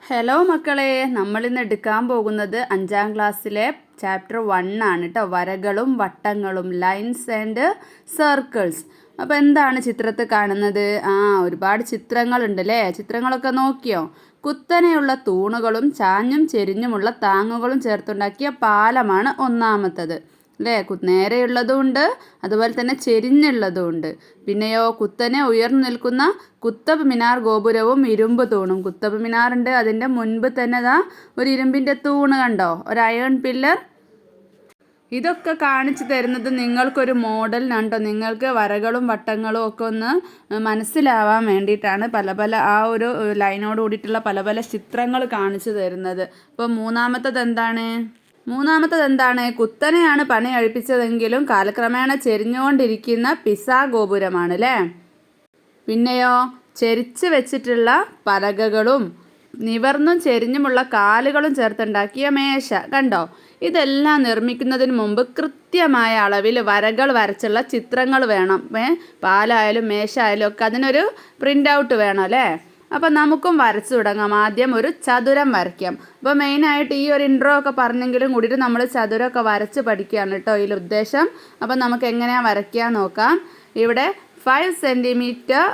Hello മക്കളെ, നമ്മളിന്ന് എടുക്കാൻ പോകുന്നത് 5ാം ക്ലാസ്സിലെ ചാപ്റ്റർ 1 ആണ് കേട്ടോ. വരകളും വട്ടങ്ങളും, ലൈൻസ് ആൻഡ് സർക്കിൾസ്. അപ്പോൾ എന്താണ് ചിത്രത്തിൽ കാണുന്നത്? ഒരുപാട് ചിത്രങ്ങളുണ്ട് അല്ലേ? ചിത്രങ്ങളൊക്കെ നോക്കിയോ? കുത്തനെയുള്ള തൂണുകളും ചാഞ്ഞും ചെരിഞ്ഞുമുള്ള താങ്ങുകളും ചേർത്തുണ്ടാക്കിയ പാലമാണ് ഒന്നാമത്തത് അല്ലേ? നേരെയുള്ളതും ഉണ്ട്, അതുപോലെ തന്നെ ചെരിഞ്ഞുള്ളതും ഉണ്ട്. പിന്നെയോ കുത്തനെ ഉയർന്നു നിൽക്കുന്ന കുത്തബ് മിനാർ ഗോപുരവും ഇരുമ്പ് തൂണും. കുത്തബ് മിനാറുണ്ട്, അതിൻ്റെ മുൻപ് തന്നെ ഒരു ഇരുമ്പിൻ്റെ തൂണ് കണ്ടോ, ഒരു അയൺ പില്ലർ. ഇതൊക്കെ കാണിച്ചു തരുന്നത് നിങ്ങൾക്കൊരു മോഡലിനാണ്ടോ, നിങ്ങൾക്ക് വരകളും വട്ടങ്ങളും ഒക്കെ ഒന്ന് മനസ്സിലാവാൻ വേണ്ടിയിട്ടാണ് പല പല ആ ഒരു ലൈനോട് കൂടിയിട്ടുള്ള പല പല ചിത്രങ്ങൾ കാണിച്ചു തരുന്നത്. അപ്പോൾ മൂന്നാമത്തത് എന്താണ്? കുത്തനെയാണ് പണി കഴിപ്പിച്ചതെങ്കിലും കാലക്രമേണ ചെരിഞ്ഞുകൊണ്ടിരിക്കുന്ന പിസാ ഗോപുരമാണ് അല്ലേ? പിന്നെയോ ചെരിച്ച് വെച്ചിട്ടുള്ള പലകകളും നിവർന്നും ചെരിഞ്ഞുമുള്ള കാലുകളും ചേർത്തുണ്ടാക്കിയ മേശ കണ്ടോ. ഇതെല്ലാം നിർമ്മിക്കുന്നതിന് മുമ്പ് കൃത്യമായ അളവിൽ വരകൾ വരച്ചുള്ള ചിത്രങ്ങൾ വേണം. പാലായാലും മേശ ആയാലും ഒക്കെ അതിനൊരു പ്രിൻ്റ് ഔട്ട് വേണം അല്ലേ? അപ്പം നമുക്കും വരച്ചു തുടങ്ങാം. ആദ്യം ഒരു ചതുരം വരയ്ക്കാം. അപ്പോൾ മെയിനായിട്ട് ഈ ഒരു ഇൻട്രോ ഒക്കെ പറഞ്ഞെങ്കിലും കൂടിയിട്ട് നമ്മൾ ചതുരമൊക്കെ വരച്ച് പഠിക്കുകയാണ് കേട്ടോ ഇതിൽ ഉദ്ദേശം. അപ്പം നമുക്ക് എങ്ങനെയാണ് വരയ്ക്കാൻ നോക്കാം. ഇവിടെ 5 സെൻറ്റിമീറ്റർ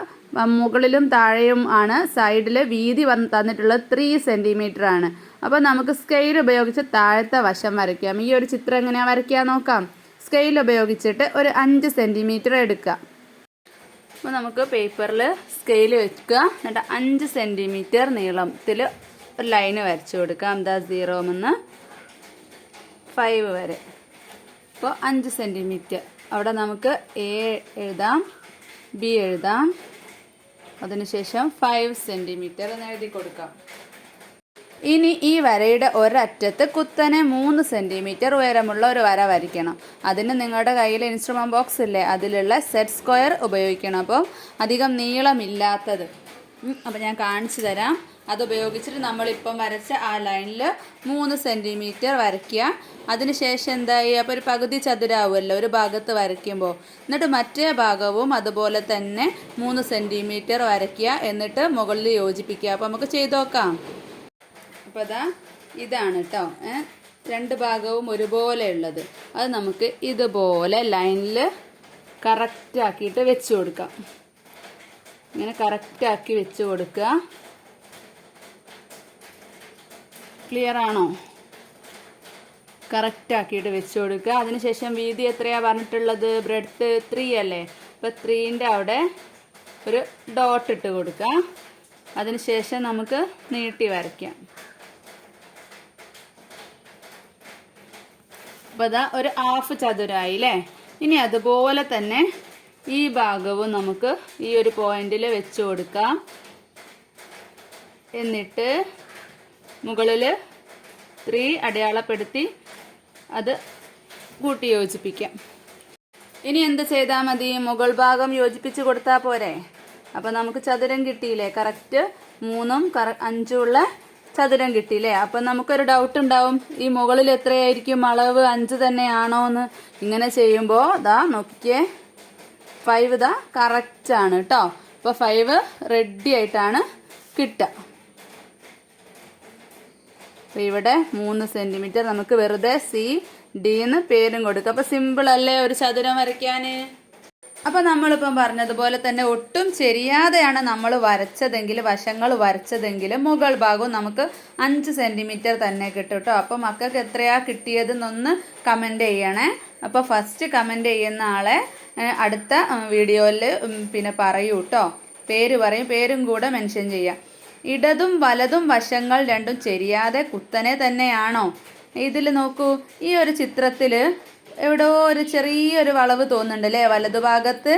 മുകളിലും താഴെയും ആണ്. സൈഡിൽ വീതി തന്നിട്ടുള്ളത് 3 സെൻറ്റിമീറ്റർ ആണ്. അപ്പോൾ നമുക്ക് സ്കെയിൽ ഉപയോഗിച്ച് താഴത്തെ വശം വരയ്ക്കാം. ഈ ഒരു ചിത്രം എങ്ങനെയാണ് വരയ്ക്കാൻ നോക്കാം. സ്കെയിൽ ഉപയോഗിച്ചിട്ട് ഒരു 5 സെൻറ്റിമീറ്റർ എടുക്കുക. അപ്പോൾ നമുക്ക് പേപ്പറിൽ സ്കെയിൽ വെക്കുക. എന്നിട്ട് 5 സെൻറ്റിമീറ്റർ നീളത്തിൽ ഒരു ലൈന് വരച്ചു കൊടുക്കാം. 0 നിന്ന് 5 വരെ. അപ്പോൾ 5 സെൻറ്റിമീറ്റർ. അവിടെ നമുക്ക് A എഴുതാം, B എഴുതാം. അതിനുശേഷം 5 സെൻറ്റിമീറ്റർ എന്ന് എഴുതി കൊടുക്കാം. ഇനി ഈ വരയുടെ ഒരറ്റത്ത് കുത്തനെ 3 സെൻറ്റിമീറ്റർ ഉയരമുള്ള ഒരു വര വരയ്ക്കണം. അതിന് നിങ്ങളുടെ കയ്യിൽ ഇൻസ്ട്രുമെൻറ്റ് ബോക്സ് ഇല്ലേ, അതിലുള്ള സെറ്റ് സ്ക്വയർ ഉപയോഗിക്കണം. അപ്പോൾ അധികം നീളമില്ലാത്തത്. അപ്പോൾ ഞാൻ കാണിച്ചു തരാം. അതുപയോഗിച്ചിട്ട് നമ്മളിപ്പം വരച്ച ആ ലൈനിൽ 3 സെൻറ്റിമീറ്റർ വരയ്ക്കുക. അതിനുശേഷം എന്തായി, അപ്പോൾ ഒരു പകുതി ചതുരാവുമല്ലോ ഒരു ഭാഗത്ത് വരയ്ക്കുമ്പോൾ. എന്നിട്ട് മറ്റേ ഭാഗവും അതുപോലെ തന്നെ 3 സെൻറ്റിമീറ്റർ വരയ്ക്കുക. എന്നിട്ട് മുകളിൽ യോജിപ്പിക്കുക. അപ്പോൾ നമുക്ക് ചെയ്ത് നോക്കാം. അപ്പോൾ ഇതാണ് കേട്ടോ, 2 ഭാഗവും ഒരുപോലെ ഉള്ളത്. അത് നമുക്ക് ഇതുപോലെ ലൈനിൽ കറക്റ്റാക്കിയിട്ട് വെച്ച് കൊടുക്കാം. ഇങ്ങനെ കറക്റ്റാക്കി വെച്ച് കൊടുക്കുക. ക്ലിയർ ആണോ? കറക്റ്റാക്കിയിട്ട് വെച്ച് കൊടുക്കുക. അതിനുശേഷം വീതി എത്രയാണ് പറഞ്ഞിട്ടുള്ളത്? ബ്രെഡ്ത്ത് 3 അല്ലേ? അപ്പോൾ 3ൻ്റെ അവിടെ ഒരു ഡോട്ട് ഇട്ട് കൊടുക്കുക. അതിനുശേഷം നമുക്ക് നീട്ടി വരയ്ക്കാം. അപ്പോൾ ഒരു ഹാഫ് ചതുരായി അല്ലേ? ഇനി അതുപോലെ തന്നെ ഈ ഭാഗവും നമുക്ക് ഈ ഒരു പോയിന്റിൽ വെച്ച് കൊടുക്കാം. എന്നിട്ട് മുകളിൽ 3 അടയാളപ്പെടുത്തി അത് കൂട്ടി യോജിപ്പിക്കാം. ഇനി എന്ത് ചെയ്താൽ മതി? മുകൾ ഭാഗം യോജിപ്പിച്ച് കൊടുത്താൽ പോരെ? അപ്പോൾ നമുക്ക് ചതുരം കിട്ടിയില്ലേ? കറക്റ്റ് 3ഉം 5ഉം ഉള്ള ചതുരം കിട്ടിയില്ലേ? അപ്പം നമുക്കൊരു ഡൗട്ട് ഉണ്ടാവും, ഈ മുകളിൽ എത്രയായിരിക്കും അളവ്? 5 തന്നെയാണോ എന്ന്. ഇങ്ങനെ ചെയ്യുമ്പോൾ നോക്കിക്കേ, 5 കറക്റ്റാണ് കേട്ടോ. അപ്പോൾ 5 റെഡി ആയിട്ടാണ് കിട്ടുക. അപ്പോൾ ഇവിടെ 3 സെൻറ്റിമീറ്റർ നമുക്ക് വെറുതെ CD എന്ന് പേരും കൊടുക്കുക. അപ്പോൾ സിമ്പിൾ അല്ലേ ഒരു ചതുരം വരയ്ക്കാൻ? അപ്പോൾ നമ്മളിപ്പം പറഞ്ഞതുപോലെ തന്നെ ഒട്ടും ചെരിയാതെയാണ് നമ്മൾ വശങ്ങൾ വരച്ചതെങ്കിൽ മുകൾ ഭാഗവും നമുക്ക് 5 സെൻറ്റിമീറ്റർ തന്നെ കിട്ടും കേട്ടോ. അപ്പോൾ മക്കൾക്ക് എത്രയാണ് കിട്ടിയതെന്നൊന്ന് കമൻറ്റ് ചെയ്യണേ. അപ്പോൾ ഫസ്റ്റ് കമൻറ്റ് ചെയ്യുന്ന ആളെ അടുത്ത വീഡിയോയിൽ പിന്നെ പറയൂ കേട്ടോ. പേര് പറയും, പേരും കൂടെ മെൻഷൻ ചെയ്യാം. ഇടതും വലതും വശങ്ങൾ രണ്ടും ചെരിയാതെ കുത്തനെ തന്നെയാണോ? ഇതിൽ നോക്കൂ, ഈ ഒരു ചിത്രത്തിൽ എവിടെയോ ഒരു ചെറിയൊരു വളവ് തോന്നുന്നുണ്ട് അല്ലേ വലതുഭാഗത്ത്?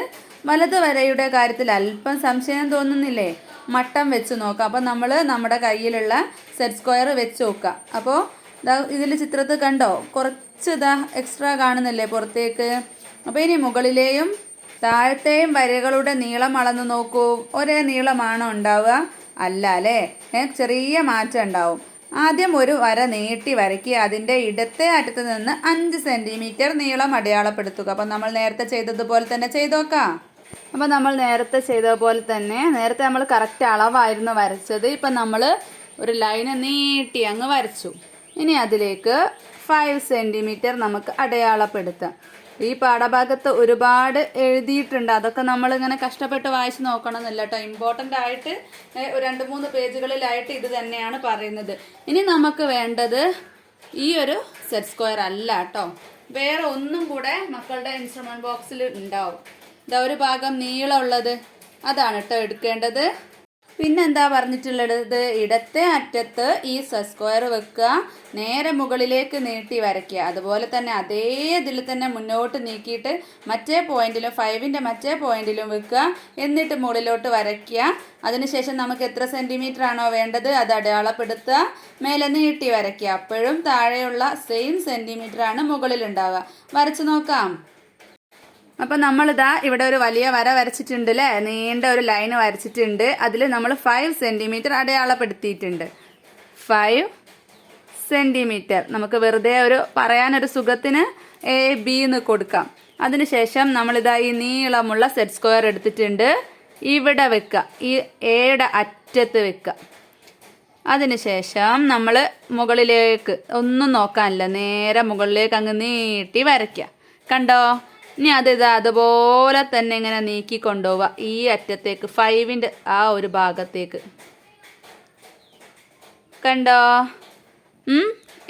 വലത് വരയുടെ കാര്യത്തിൽ അല്പം സംശയം തോന്നുന്നില്ലേ? മട്ടം വെച്ച് നോക്കാം. അപ്പോൾ നമ്മൾ നമ്മുടെ കയ്യിലുള്ള സെറ്റ് സ്ക്വയർ വെച്ച് നോക്കാം. അപ്പോൾ ഇതിൽ ചിത്രത്തിൽ കണ്ടോ, കുറച്ച് എക്സ്ട്രാ കാണുന്നില്ലേ പുറത്തേക്ക്? അപ്പോൾ ഇനി മുകളിലെയും താഴത്തെയും വരകളുടെ നീളം അളന്ന് നോക്കൂ. ഒരേ നീളമാണോ ഉണ്ടാവുക? അല്ല അല്ലേ, ചെറിയ മാറ്റം ഉണ്ടാവും. ആദ്യം ഒരു വര നീട്ടി വരയ്ക്കുക. അതിൻ്റെ ഇടത്തെ അറ്റത്ത് നിന്ന് 5 സെൻറ്റിമീറ്റർ നീളം അടയാളപ്പെടുത്തുക. അപ്പം നമ്മൾ നേരത്തെ ചെയ്തതുപോലെ തന്നെ ചെയ്ത് നോക്കാം. അപ്പോൾ നമ്മൾ നേരത്തെ ചെയ്തതുപോലെ തന്നെ, നേരത്തെ നമ്മൾ കറക്റ്റ് അളവായിരുന്നു വരച്ചത്. ഇപ്പം നമ്മൾ ഒരു ലൈന് നീട്ടി അങ്ങ് വരച്ചു. ഇനി അതിലേക്ക് 5 സെൻറ്റിമീറ്റർ നമുക്ക് അടയാളപ്പെടുത്താം. ഈ പാഠഭാഗത്ത് ഒരുപാട് എഴുതിയിട്ടുണ്ട്, അതൊക്കെ നമ്മളിങ്ങനെ കഷ്ടപ്പെട്ട് വായിച്ച് നോക്കണമെന്നില്ല കേട്ടോ. ഇമ്പോർട്ടൻ്റ് ആയിട്ട് 2-3 പേജുകളിലായിട്ട് ഇത് തന്നെയാണ് പറയുന്നത്. ഇനി നമുക്ക് വേണ്ടത് ഈ ഒരു സെറ്റ് സ്ക്വയർ അല്ല കേട്ടോ, വേറെ ഒന്നും കൂടെ മക്കളുടെ ഇൻസ്ട്രുമെന്റ് ബോക്സിൽ ഉണ്ടാവും. ഇതാ ഒരു ഭാഗം നീളമുള്ളത്, അതാണ് കേട്ടോ എടുക്കേണ്ടത്. പിന്നെന്താ പറഞ്ഞിട്ടുള്ളത്, ഇടത്തെ അറ്റത്ത് ഈ സെറ്റ് സ്ക്വയർ വെക്കുക, നേരെ മുകളിലേക്ക് നീട്ടി വരയ്ക്കുക. അതുപോലെ തന്നെ അതേ ഇതിൽ തന്നെ മുന്നോട്ട് നീക്കിയിട്ട് മറ്റേ പോയിന്റിലും 5ൻ്റെ മറ്റേ പോയിന്റിലും വെക്കുക, എന്നിട്ട് മുകളിലോട്ട് വരയ്ക്കുക. അതിനുശേഷം നമുക്ക് എത്ര സെൻറ്റിമീറ്റർ ആണോ വേണ്ടത് അത് അടയാളപ്പെടുത്തുക, മേലെ നീട്ടി വരയ്ക്കുക. അപ്പോഴും താഴെയുള്ള സെയിം സെൻറ്റിമീറ്റർ ആണ് മുകളിലുണ്ടാവുക. വരച്ച് നോക്കാം. അപ്പം നമ്മളിതാ ഇവിടെ ഒരു വലിയ വര വരച്ചിട്ടുണ്ട് അല്ലേ, നീണ്ട ഒരു ലൈന് വരച്ചിട്ടുണ്ട്. അതിൽ നമ്മൾ 5 സെൻറ്റിമീറ്റർ അടയാളപ്പെടുത്തിയിട്ടുണ്ട്. 5 സെൻറ്റിമീറ്റർ നമുക്ക് വെറുതെ ഒരു പറയാനൊരു സുഖത്തിന് AB എന്ന് കൊടുക്കാം. അതിനുശേഷം നമ്മളിതാ ഈ നീളമുള്ള സെറ്റ് സ്ക്വയർ എടുത്തിട്ടുണ്ട്, ഇവിടെ വെക്കുക, ഈ എയുടെ അറ്റത്ത് വെക്കുക. അതിനുശേഷം നമ്മൾ മുകളിലേക്ക് ഒന്നും നോക്കാനില്ല, നേരെ മുകളിലേക്ക് അങ്ങ് നീട്ടി വരയ്ക്കുക. കണ്ടോ? ഇനി അതുപോലെ തന്നെ ഇങ്ങനെ നീക്കി കൊണ്ടുപോവുക ഈ അറ്റത്തേക്ക്, 5ൻ്റെ ആ ഒരു ഭാഗത്തേക്ക്. കണ്ടോ?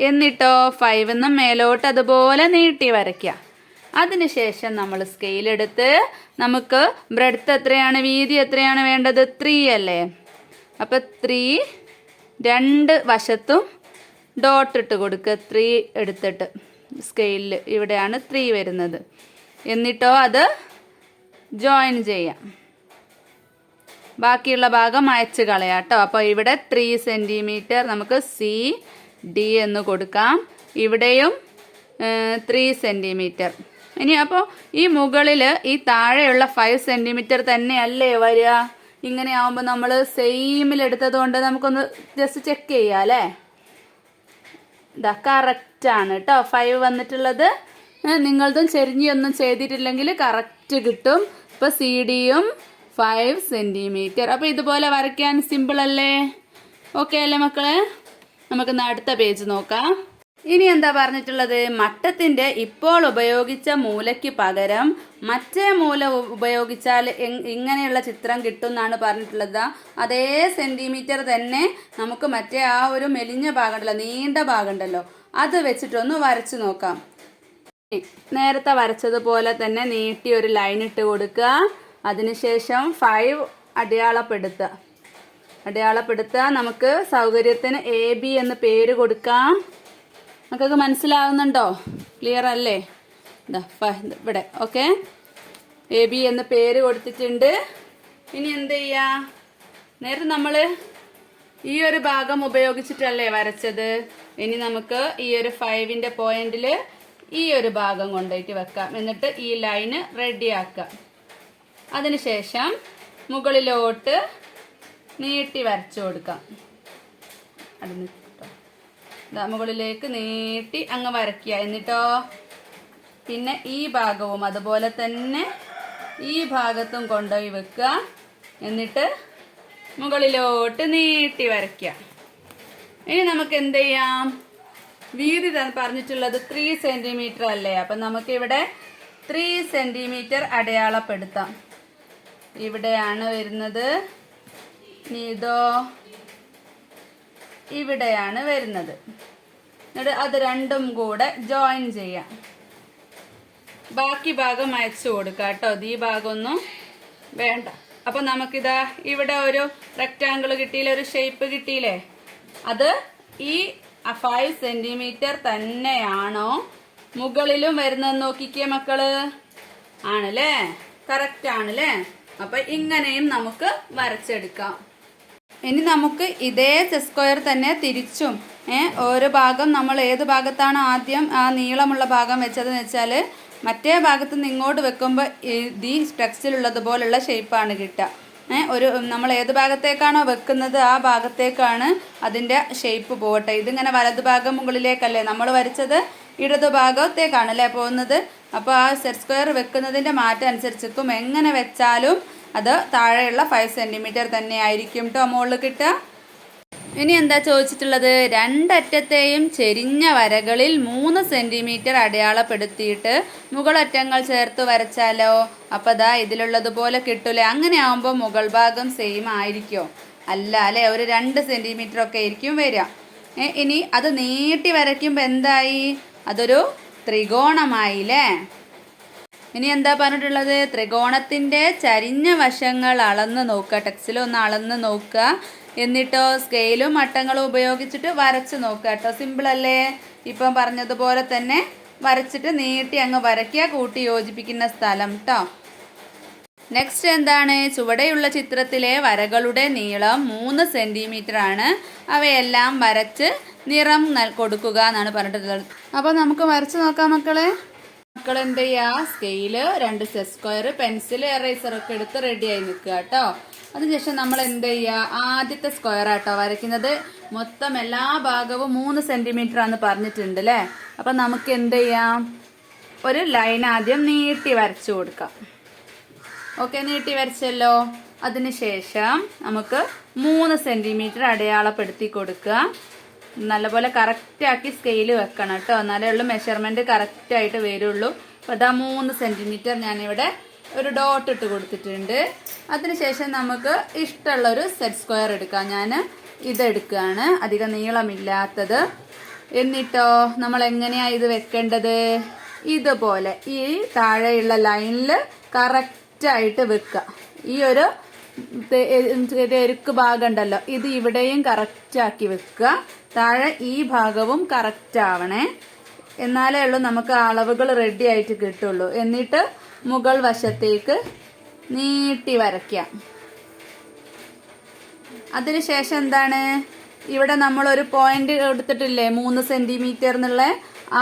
എന്നിട്ടോ 5 മേലോട്ട് അതുപോലെ നീട്ടി വരയ്ക്കുക. അതിനുശേഷം നമ്മൾ സ്കെയിലെടുത്ത് നമുക്ക് ബ്രെഡ്ത്ത് എത്രയാണ്, വീതി എത്രയാണ് വേണ്ടത്, 3 അല്ലേ. അപ്പം 3 2 വശത്തും ഡോട്ട് ഇട്ട് കൊടുക്കുക. 3 എടുത്തിട്ട് സ്കെയിലിൽ ഇവിടെയാണ് 3 വരുന്നത്. എന്നിട്ടോ അത് ജോയിൻ ചെയ്യാം, ബാക്കിയുള്ള ഭാഗം അയച്ച് കളയാം കേട്ടോ. അപ്പോൾ ഇവിടെ 3 സെൻറ്റിമീറ്റർ നമുക്ക് CD എന്ന് കൊടുക്കാം, ഇവിടെയും 3 സെൻറ്റിമീറ്റർ. ഇനി അപ്പോൾ ഈ മുകളിൽ ഈ താഴെയുള്ള 5 സെൻറ്റിമീറ്റർ തന്നെയല്ലേ വരിക? ഇങ്ങനെ ആവുമ്പോൾ നമ്മൾ സെയിമിലെടുത്തത് കൊണ്ട് നമുക്കൊന്ന് ജസ്റ്റ് ചെക്ക് ചെയ്യാം അല്ലേ. ഇതാ കറക്റ്റാണ് കേട്ടോ 5 വന്നിട്ടുള്ളത്. നിങ്ങളതും ചെരിഞ്ഞൊന്നും ചെയ്തിട്ടില്ലെങ്കിൽ കറക്റ്റ് കിട്ടും. ഇപ്പോൾ CD-യും 5 സെൻറ്റിമീറ്റർ. അപ്പോൾ ഇതുപോലെ വരയ്ക്കാൻ സിമ്പിൾ അല്ലേ? ഓക്കെ അല്ലേ മക്കളെ? നമുക്കിന്ന് അടുത്ത പേജ് നോക്കാം. ഇനി എന്താ പറഞ്ഞിട്ടുള്ളത്, മട്ടത്തിൻ്റെ ഇപ്പോൾ ഉപയോഗിച്ച മൂലയ്ക്ക് പകരം മറ്റേ മൂല ഉപയോഗിച്ചാൽ ഇങ്ങനെയുള്ള ചിത്രം കിട്ടും എന്നാണ് പറഞ്ഞിട്ടുള്ളത്. അതേ സെൻറ്റിമീറ്റർ തന്നെ നമുക്ക് മറ്റേ ആ ഒരു മെലിഞ്ഞ ഭാഗം ഉണ്ടല്ലോ, നീണ്ട ഭാഗം ഉണ്ടല്ലോ, അത് വെച്ചിട്ടൊന്ന് വരച്ച് നോക്കാം. നേരത്തെ വരച്ചതുപോലെ തന്നെ നീട്ടി ഒരു ലൈൻ ഇട്ട് കൊടുക്കുക. അതിനുശേഷം 5 അടയാളപ്പെടുത്തുക. നമുക്ക് സൗകര്യത്തിന് AB എന്ന് പേര് കൊടുക്കാം. നമുക്കൊക്കെ മനസ്സിലാവുന്നുണ്ടോ? ക്ലിയർ അല്ലേ? ഇവിടെ ഓക്കെ, AB എന്ന് പേര് കൊടുത്തിട്ടുണ്ട്. ഇനി എന്ത് ചെയ്യാ, നേരത്തെ നമ്മൾ ഈ ഒരു ഭാഗം ഉപയോഗിച്ചിട്ടല്ലേ വരച്ചത്. ഇനി നമുക്ക് ഈ ഒരു 5ൻ്റെ പോയിന്റിൽ ഈ ഒരു ഭാഗം കൊണ്ടുപോയിട്ട് വെക്കാം. എന്നിട്ട് ഈ ലൈന് റെഡിയാക്കാം. അതിനുശേഷം മുകളിലോട്ട് നീട്ടി വരച്ചു കൊടുക്കാം. മുകളിലേക്ക് നീട്ടി അങ്ങ് വരയ്ക്കുക. എന്നിട്ടോ പിന്നെ ഈ ഭാഗവും അതുപോലെ തന്നെ ഈ ഭാഗത്തും കൊണ്ടുപോയി വെക്കുക. എന്നിട്ട് മുകളിലോട്ട് നീട്ടി വരയ്ക്കുക. ഇനി നമുക്ക് എന്ത് ചെയ്യാം, വീതി പറഞ്ഞിട്ടുള്ളത് 3 സെൻറ്റിമീറ്റർ അല്ലേ. അപ്പം നമുക്കിവിടെ 3 സെൻറ്റിമീറ്റർ അടയാളപ്പെടുത്താം. ഇവിടെയാണ് വരുന്നത്, ഇതോ ഇവിടെയാണ് വരുന്നത്. എന്നിട്ട് അത് രണ്ടും കൂടെ ജോയിൻ ചെയ്യാം. ബാക്കി ഭാഗം അയച്ചു കൊടുക്കാം കേട്ടോ, ഈ ഭാഗമൊന്നും വേണ്ട. അപ്പം നമുക്കിതാ ഇവിടെ ഒരു റെക്റ്റാങ്കിൾ കിട്ടിയില്ലേ, ഒരു ഷേപ്പ് കിട്ടിയില്ലേ, അത് ഈ 5 സെൻറ്റിമീറ്റർ തന്നെയാണോ മുകളിലും വരുന്നതെന്ന് നോക്കിക്കേ മക്കള്. ആണല്ലേ, കറക്റ്റ് ആണല്ലേ. അപ്പൊ ഇങ്ങനെയും നമുക്ക് വരച്ചെടുക്കാം. ഇനി നമുക്ക് ഇതേ സെറ്റ് സ്ക്വയർ തന്നെ തിരിച്ചും ഓരോ ഭാഗം നമ്മൾ ഏത് ഭാഗത്താണ് ആദ്യം ആ നീളമുള്ള ഭാഗം വെച്ചതെന്ന് വെച്ചാൽ മറ്റേ ഭാഗത്ത് നിന്ന് ഇങ്ങോട്ട് വെക്കുമ്പോൾ ഈ ടെക്സ്റ്റിലുള്ളതുപോലുള്ള ഷേപ്പാണ് കിട്ടുക. ഒരു നമ്മൾ ഏത് ഭാഗത്തേക്കാണോ വെക്കുന്നത് ആ ഭാഗത്തേക്കാണ് അതിൻ്റെ ഷേപ്പ് പോകട്ടെ. ഇതിങ്ങനെ വലതു ഭാഗം മുകളിലേക്കല്ലേ നമ്മൾ വരച്ചത്, ഇടതു ഭാഗത്തേക്കാണല്ലേ പോകുന്നത്. അപ്പോൾ ആ സെറ്റ് സ്ക്വയർ വെക്കുന്നതിൻ്റെ മാറ്റം അനുസരിച്ചിരിക്കും എങ്ങനെ വെച്ചാലും അത് താഴെയുള്ള 5 സെൻറ്റിമീറ്റർ തന്നെ ആയിരിക്കും കേട്ടോ മുകളിൽ കിട്ടുക. ഇനി എന്താ ചോദിച്ചിട്ടുള്ളത്? രണ്ടറ്റത്തെയും ചെരിഞ്ഞ വരകളിൽ 3 സെൻറ്റിമീറ്റർ അടയാളപ്പെടുത്തിയിട്ട് മുകളറ്റങ്ങൾ ചേർത്ത് വരച്ചാലോ? അപ്പോൾ ദാ ഇതിലുള്ളതുപോലെ കിട്ടൂലേ? അങ്ങനെ ആകുമ്പോൾ മുകൾ ഭാഗം സെയിം ആയിരിക്കുമോ? അല്ല അല്ലേ, ഒരു 2 സെൻറ്റിമീറ്റർ ഒക്കെ ആയിരിക്കും വരിക. ഇനി അത് നീട്ടി വരയ്ക്കുമ്പോൾ എന്തായി? അതൊരു ത്രികോണമായില്ലേ? ഇനി എന്താ പറഞ്ഞിട്ടുള്ളത്? ത്രികോണത്തിൻ്റെ ചരിഞ്ഞ വശങ്ങൾ അളന്ന് നോക്കുക, ടെക്സ്റ്റിലൊന്ന് അളന്ന് നോക്കുക. എന്നിട്ടോ സ്കെയിലും മട്ടങ്ങളും ഉപയോഗിച്ചിട്ട് വരച്ച് നോക്കുക കേട്ടോ. സിമ്പിളല്ലേ? ഇപ്പം പറഞ്ഞതുപോലെ തന്നെ വരച്ചിട്ട് നീട്ടി അങ്ങ് വരയ്ക്കുക, കൂട്ടി യോജിപ്പിക്കുന്ന സ്ഥലം കേട്ടോ. നെക്സ്റ്റ് എന്താണ്? ചുവടെയുള്ള ചിത്രത്തിലെ വരകളുടെ നീളം 3 സെൻറ്റിമീറ്റർ ആണ്. അവയെല്ലാം വരച്ച് നിറം കൊടുക്കുക എന്നാണ് പറഞ്ഞിട്ടുള്ളത്. അപ്പോൾ നമുക്ക് വരച്ച് നോക്കാം മക്കളെ. മക്കൾ എന്ത് ചെയ്യുക? സ്കെയില്, 2 സെറ്റ് സ്ക്വയർ, പെൻസിൽ, എറേസറൊക്കെ എടുത്ത് റെഡിയായി നിൽക്കുക കേട്ടോ. അതിനുശേഷം നമ്മൾ എന്ത് ചെയ്യുക? ആദ്യത്തെ സ്ക്വയർ ആട്ടോ വരയ്ക്കുന്നത്. മൊത്തം എല്ലാ ഭാഗവും 3 സെൻറ്റിമീറ്റർ ആണെന്ന് പറഞ്ഞിട്ടുണ്ട് അല്ലേ? അപ്പം നമുക്ക് എന്ത് ചെയ്യാം? ഒരു ലൈൻ ആദ്യം നീട്ടി വരച്ചു കൊടുക്കാം. ഓക്കെ, നീട്ടി വരച്ചല്ലോ. അതിനുശേഷം നമുക്ക് 3 സെൻറ്റിമീറ്റർ അടയാളപ്പെടുത്തി കൊടുക്കുക. നല്ലപോലെ കറക്റ്റാക്കി സ്കെയിൽ വെക്കണം കേട്ടോ, എന്നാലേ ഉള്ളൂ മെഷർമെൻറ്റ് കറക്റ്റായിട്ട് വരുള്ളൂ. അപ്പോൾ അതാ 3 സെൻറ്റിമീറ്റർ ഞാനിവിടെ ഒരു ഡോട്ട് ഇട്ട് കൊടുത്തിട്ടുണ്ട്. അതിനുശേഷം നമുക്ക് ഇഷ്ടമുള്ളൊരു സെറ്റ് സ്ക്വയർ എടുക്കാം. ഞാൻ ഇതെടുക്കുകയാണ്, അധികം നീളമില്ലാത്തത്. എന്നിട്ടോ നമ്മൾ എങ്ങനെയാണ് ഇത് വെക്കേണ്ടത്? ഇതുപോലെ ഈ താഴെയുള്ള ലൈനിൽ കറക്റ്റായിട്ട് വെക്കുക. ഈ ഒരു എരുക്ക് ഭാഗം ഉണ്ടല്ലോ, ഇത് ഇവിടെയും കറക്റ്റാക്കി വെക്കുക. താഴെ ഈ ഭാഗവും കറക്റ്റ് ആവണേ, എന്നാലേ ഉള്ളൂ നമുക്ക് അളവുകൾ റെഡി ആയിട്ട് കിട്ടുള്ളൂ. എന്നിട്ട് മുകൾ വശത്തേക്ക് നീട്ടി വരയ്ക്കാം. അതിനുശേഷം എന്താണ്? ഇവിടെ നമ്മളൊരു പോയിന്റ് എടുത്തിട്ടില്ലേ 3 സെൻറ്റിമീറ്റർ എന്നുള്ള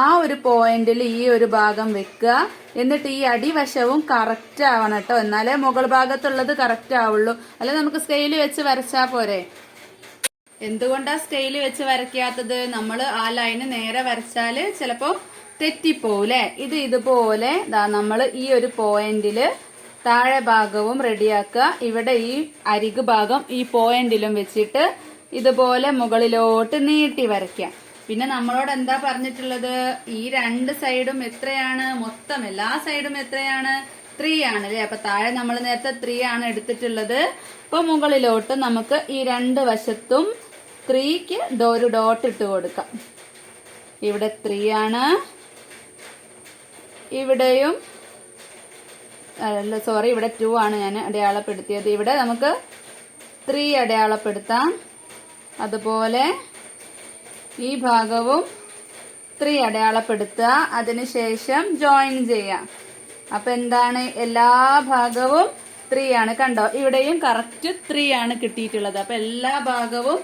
ആ ഒരു പോയിന്റിൽ ഈ ഒരു ഭാഗം വെക്കുക. എന്നിട്ട് ഈ അടിവശവും കറക്റ്റ് ആവണം കേട്ടോ, എന്നാലേ മുകൾ ഭാഗത്തുള്ളത് കറക്റ്റ് ആവുള്ളൂ. അല്ലെ നമുക്ക് സ്കെയിൽ വെച്ച് വരച്ചാൽ പോരെ. എന്തുകൊണ്ടാണ് സ്കെയിൽ വെച്ച് വരയ്ക്കാത്തത്? നമ്മൾ ആ ലൈന് നേരെ വരച്ചാൽ ചിലപ്പോൾ തെറ്റിപ്പോവില്ലേ? ഇതുപോലെ നമ്മൾ ഈ ഒരു പോയിന്റിൽ താഴെ ഭാഗവും റെഡിയാക്കുക. ഇവിടെ ഈ അരികു ഭാഗം ഈ പോയിന്റിലും വെച്ചിട്ട് ഇതുപോലെ മുകളിലോട്ട് നീട്ടി വരയ്ക്കാം. പിന്നെ നമ്മളോട് എന്താ പറഞ്ഞിട്ടുള്ളത്? ഈ 2 സൈഡും എത്രയാണ്? മൊത്തം എല്ലാ സൈഡും എത്രയാണ്? 3 ആണ് അല്ലേ? അപ്പൊ താഴെ നമ്മൾ നേരത്തെ 3 ആണ് എടുത്തിട്ടുള്ളത്. അപ്പൊ മുകളിലോട്ട് നമുക്ക് ഈ 2 വശത്തും 3ക്ക് ഒരു ഡോട്ട് ഇട്ട് കൊടുക്കാം. ഇവിടെ 3 ആണ്, ഇവിടെയും സോറി ഇവിടെ 2 ആണ് ഞാൻ അടയാളപ്പെടുത്തിയത്. ഇവിടെ നമുക്ക് 3 അടയാളപ്പെടുത്താം. അതുപോലെ ഈ ഭാഗവും 3 അടയാളപ്പെടുത്തുക. അതിനുശേഷം ജോയിൻ ചെയ്യാം. അപ്പൊ എന്താണ്? എല്ലാ ഭാഗവും 3 ആണ്. കണ്ടോ, ഇവിടെയും കറക്റ്റ് 3 ആണ് കിട്ടിയിട്ടുള്ളത്. അപ്പൊ എല്ലാ ഭാഗവും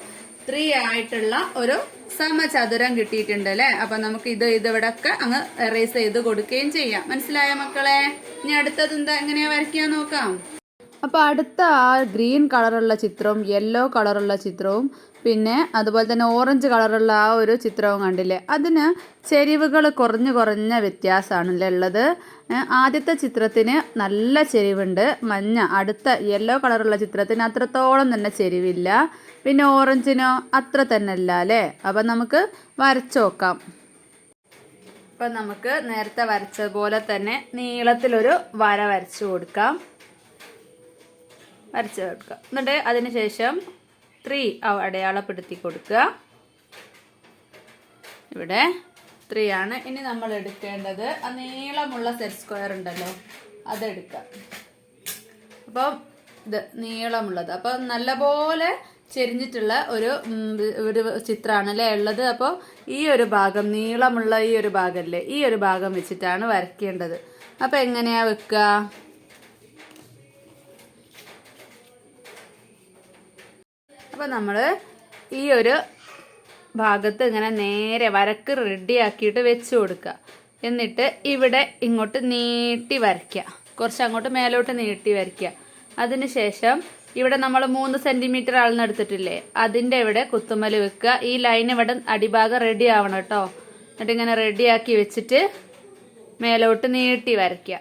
3 ആയിട്ടുള്ള ഒരു സമചതുരം കിട്ടിയിട്ടുണ്ട് അല്ലെ? അപ്പൊ നമുക്ക് ഇവിടെ ഒക്കെ അങ്ങ് എറേസ് ചെയ്ത് കൊടുക്കുകയും ചെയ്യാം. മനസ്സിലായ മക്കളെ? ഇനി അടുത്തത് എന്താ, എങ്ങനെയാ വരയ്ക്കാൻ നോക്കാം. അപ്പൊ അടുത്ത ആ ഗ്രീൻ കളറുള്ള ചിത്രവും യെല്ലോ കളറുള്ള ചിത്രവും പിന്നെ അതുപോലെ തന്നെ ഓറഞ്ച് കളറുള്ള ആ ഒരു ചിത്രവും കണ്ടില്ലേ? അതിന് ചെരിവുകൾ കുറഞ്ഞ വ്യത്യാസമാണല്ലേ ഉള്ളത്. ആദ്യത്തെ ചിത്രത്തിന് നല്ല ചെരിവുണ്ട്, അടുത്ത യെല്ലോ കളറുള്ള ചിത്രത്തിന് അത്രത്തോളം തന്നെ ചെരിവില്ല. പിന്നെ ഓറഞ്ചിനോ അത്ര തന്നെ അല്ല അല്ലേ? അപ്പം നമുക്ക് വരച്ചു നോക്കാം. അപ്പം നമുക്ക് നേരത്തെ വരച്ച പോലെ തന്നെ നീളത്തിലൊരു വര വരച്ചു കൊടുക്കാം. എന്നിട്ട് അതിനുശേഷം 3 അടയാളപ്പെടുത്തി കൊടുക്കുക. ഇവിടെ 3 ആണ്. ഇനി നമ്മൾ എടുക്കേണ്ടത് ആ നീളമുള്ള സെറ്റ് സ്ക്വയർ ഉണ്ടല്ലോ, അതെടുക്കാം. അപ്പം ഇത് നീളമുള്ളത്, അപ്പം നല്ലപോലെ ചെരിഞ്ഞിട്ടുള്ള ഒരു ചിത്രമാണ് അല്ലേ ഉള്ളത്. അപ്പോൾ ഈ ഒരു ഭാഗം നീളമുള്ള ഈ ഒരു ഭാഗമല്ലേ, ഈ ഒരു ഭാഗം വെച്ചിട്ടാണ് വരയ്ക്കേണ്ടത്. അപ്പം എങ്ങനെയാ വെക്കുക? അപ്പം നമ്മൾ ഈ ഒരു ഭാഗത്ത് ഇങ്ങനെ നേരെ വരക്ക് റെഡിയാക്കിയിട്ട് വെച്ച് കൊടുക്കുക. എന്നിട്ട് ഇവിടെ ഇങ്ങോട്ട് നീട്ടി വരയ്ക്കുക, കുറച്ച് അങ്ങോട്ട് മേലോട്ട് നീട്ടി വരയ്ക്കുക. അതിനുശേഷം ഇവിടെ നമ്മൾ 3 സെൻറ്റിമീറ്റർ അളന്നെടുത്തിട്ടില്ലേ, അതിൻ്റെ ഇവിടെ കുത്തുമ്മൽ വെക്കുക. ഈ ലൈൻ ഇവിടെ അടിഭാഗം റെഡി ആവണം കേട്ടോ. എന്നിട്ട് ഇങ്ങനെ റെഡിയാക്കി വെച്ചിട്ട് മേലോട്ട് നീട്ടി വരയ്ക്കുക.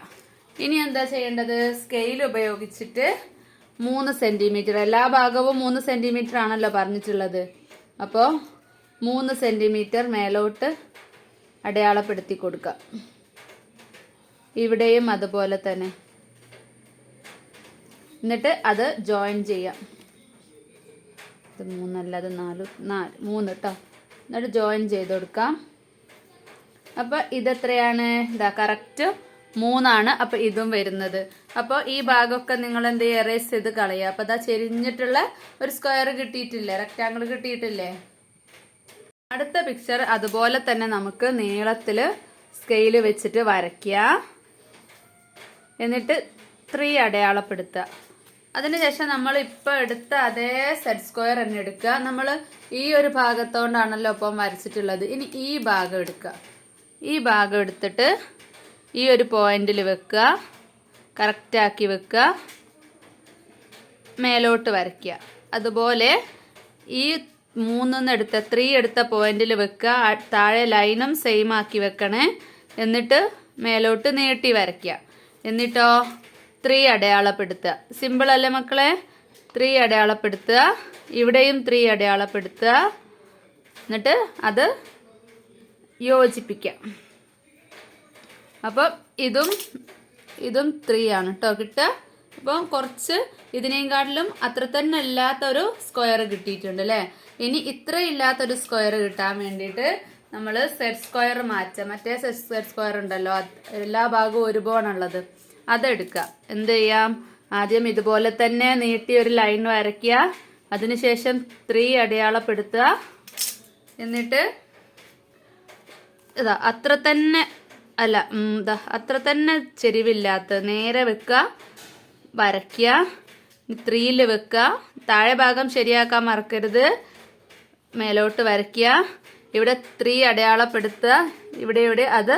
ഇനി എന്താ ചെയ്യേണ്ടത്? സ്കെയിൽ ഉപയോഗിച്ചിട്ട് 3 സെൻറ്റിമീറ്റർ, എല്ലാ ഭാഗവും 3 സെൻറ്റിമീറ്റർ ആണല്ലോ പറഞ്ഞിട്ടുള്ളത്. അപ്പോൾ 3 സെൻറ്റിമീറ്റർ മേലോട്ട് അടയാളപ്പെടുത്തി കൊടുക്കാം. ഇവിടെയും അതുപോലെ തന്നെ. എന്നിട്ട് അത് ജോയിൻ ചെയ്യാം. ഇത് 3 അല്ല, അത് 3 കേട്ടോ. എന്നിട്ട് ജോയിൻ ചെയ്ത് കൊടുക്കാം. അപ്പോൾ ഇതെത്രയാണ്? ഇതാ കറക്റ്റ് 3 അപ്പോൾ ഇതും വരുന്നത്. അപ്പോൾ ഈ ഭാഗമൊക്കെ നിങ്ങൾ എന്ത് ചെയ്യുക, എറേസ് ചെയ്ത് കളയുക. അപ്പോൾ ഇതാ ചെരിഞ്ഞിട്ടുള്ള ഒരു സ്ക്വയർ കിട്ടിയിട്ടില്ലേ, റെക്റ്റാങ്കിൾ കിട്ടിയിട്ടില്ലേ. അടുത്ത പിക്ചർ അതുപോലെ തന്നെ നമുക്ക് നീളത്തിൽ സ്കെയിൽ വെച്ചിട്ട് വരയ്ക്കുക. എന്നിട്ട് 3 അടയാളപ്പെടുത്തുക. അതിനുശേഷം നമ്മൾ ഇപ്പോൾ എടുത്ത അതേ സെറ്റ് സ്ക്വയർ തന്നെ എടുക്കുക. നമ്മൾ ഈ ഒരു ഭാഗത്തോണ്ടാണല്ലോ ഒപ്പം വരച്ചിട്ടുള്ളത്. ഇനി ഈ ഭാഗം എടുക്കുക. ഈ ഭാഗം എടുത്തിട്ട് ഈ ഒരു പോയിന്റിൽ വെക്കുക, കറക്റ്റാക്കി വെക്കുക, മേലോട്ട് വരയ്ക്കുക. അതുപോലെ ഈ 3 എടുത്ത പോയിന്റിൽ വെക്കുക. താഴെ ലൈനും സെയിം ആക്കി വെക്കണേ. എന്നിട്ട് മേലോട്ട് നീട്ടി വരയ്ക്കുക. എന്നിട്ടോ 3 അടയാളപ്പെടുത്തുക. സിമ്പിൾ അല്ലേ മക്കളെ? 3 അടയാളപ്പെടുത്തുക. ഇവിടെയും 3 അടയാളപ്പെടുത്തുക. എന്നിട്ട് അത് യോജിപ്പിക്കാം. അപ്പം ഇതും 3 ആണ് കേട്ടോ കിട്ടുക. അപ്പം കുറച്ച് ഇതിനേക്കാട്ടിലും അത്ര തന്നെ ഇല്ലാത്തൊരു സ്ക്വയർ കിട്ടിയിട്ടുണ്ട് അല്ലേ. ഇനി ഇത്ര ഇല്ലാത്തൊരു സ്ക്വയർ കിട്ടാൻ വേണ്ടിയിട്ട് നമ്മൾ സെറ്റ് സ്ക്വയർ മാറ്റാം. മറ്റേ സെറ്റ് സ്ക്വയർ ഉണ്ടല്ലോ, എല്ലാ ഭാഗവും ഒരുപോണുള്ളത്, അതെടുക്കുക. എന്ത് ചെയ്യാം? ആദ്യം ഇതുപോലെ തന്നെ നീട്ടി ഒരു ലൈൻ വരയ്ക്കുക. അതിനുശേഷം 3 അടയാളപ്പെടുത്തുക. എന്നിട്ട് ഇതാ അത്ര തന്നെ അല്ല, അത്ര തന്നെ ചെരിവില്ലാത്ത നേരെ വെക്കുക, വരയ്ക്കുക. 3യിൽ വെക്കുക. താഴെ ഭാഗം ശരിയാക്കാൻ മറക്കരുത്. മേലോട്ട് വരയ്ക്കുക. ഇവിടെ 3 അടയാളപ്പെടുത്തുക. ഇവിടെ അത്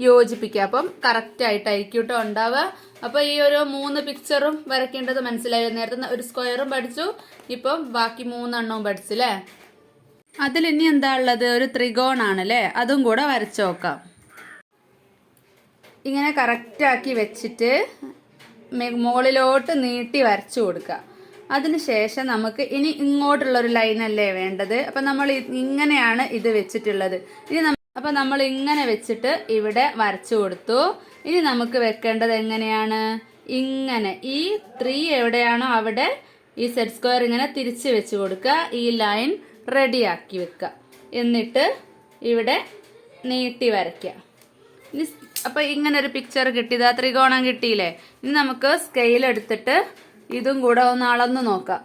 യോജിപ്പിക്കുക. അപ്പം കറക്റ്റ് ആയിട്ടായിരിക്കും കേട്ടോ ഉണ്ടാവുക. അപ്പോൾ ഈ ഒരു 3 പിക്ചറും വരയ്ക്കേണ്ടത് മനസ്സിലായോ? നേരത്തെ ഒരു സ്ക്വയറും പഠിച്ചു, ഇപ്പം ബാക്കി 3 പഠിച്ചില്ലേ. അതിൽ ഇനി എന്താ ഉള്ളത്? ഒരു ത്രികോണാണല്ലേ, അതും കൂടെ വരച്ചു നോക്കാം. ഇങ്ങനെ കറക്റ്റാക്കി വെച്ചിട്ട് മുകളിലോട്ട് നീട്ടി വരച്ചു കൊടുക്കുക. അതിനുശേഷം നമുക്ക് ഇനി ഇങ്ങോട്ടുള്ളൊരു ലൈനല്ലേ വേണ്ടത്. അപ്പം നമ്മൾ ഇങ്ങനെയാണ് ഇത് വെച്ചിട്ടുള്ളത്. അപ്പം നമ്മൾ ഇങ്ങനെ വെച്ചിട്ട് ഇവിടെ വരച്ചു കൊടുത്തു. ഇനി നമുക്ക് വെക്കേണ്ടത് എങ്ങനെയാണ്? ഇങ്ങനെ ഈ 3 എവിടെയാണോ അവിടെ ഈ സെറ്റ് സ്ക്വയർ ഇങ്ങനെ തിരിച്ച് വെച്ച് കൊടുക്കുക. ഈ ലൈൻ റെഡിയാക്കി വെക്കുക. എന്നിട്ട് ഇവിടെ നീട്ടി വരയ്ക്കുക. ഇനി അപ്പം ഇങ്ങനെ ഒരു പിക്ചർ കിട്ടിയത്, ആ ത്രികോണം കിട്ടിയില്ലേ. ഇനി നമുക്ക് സ്കെയിൽ എടുത്തിട്ട് ഇതും കൂടെ ഒന്ന് അളന്ന് നോക്കാം.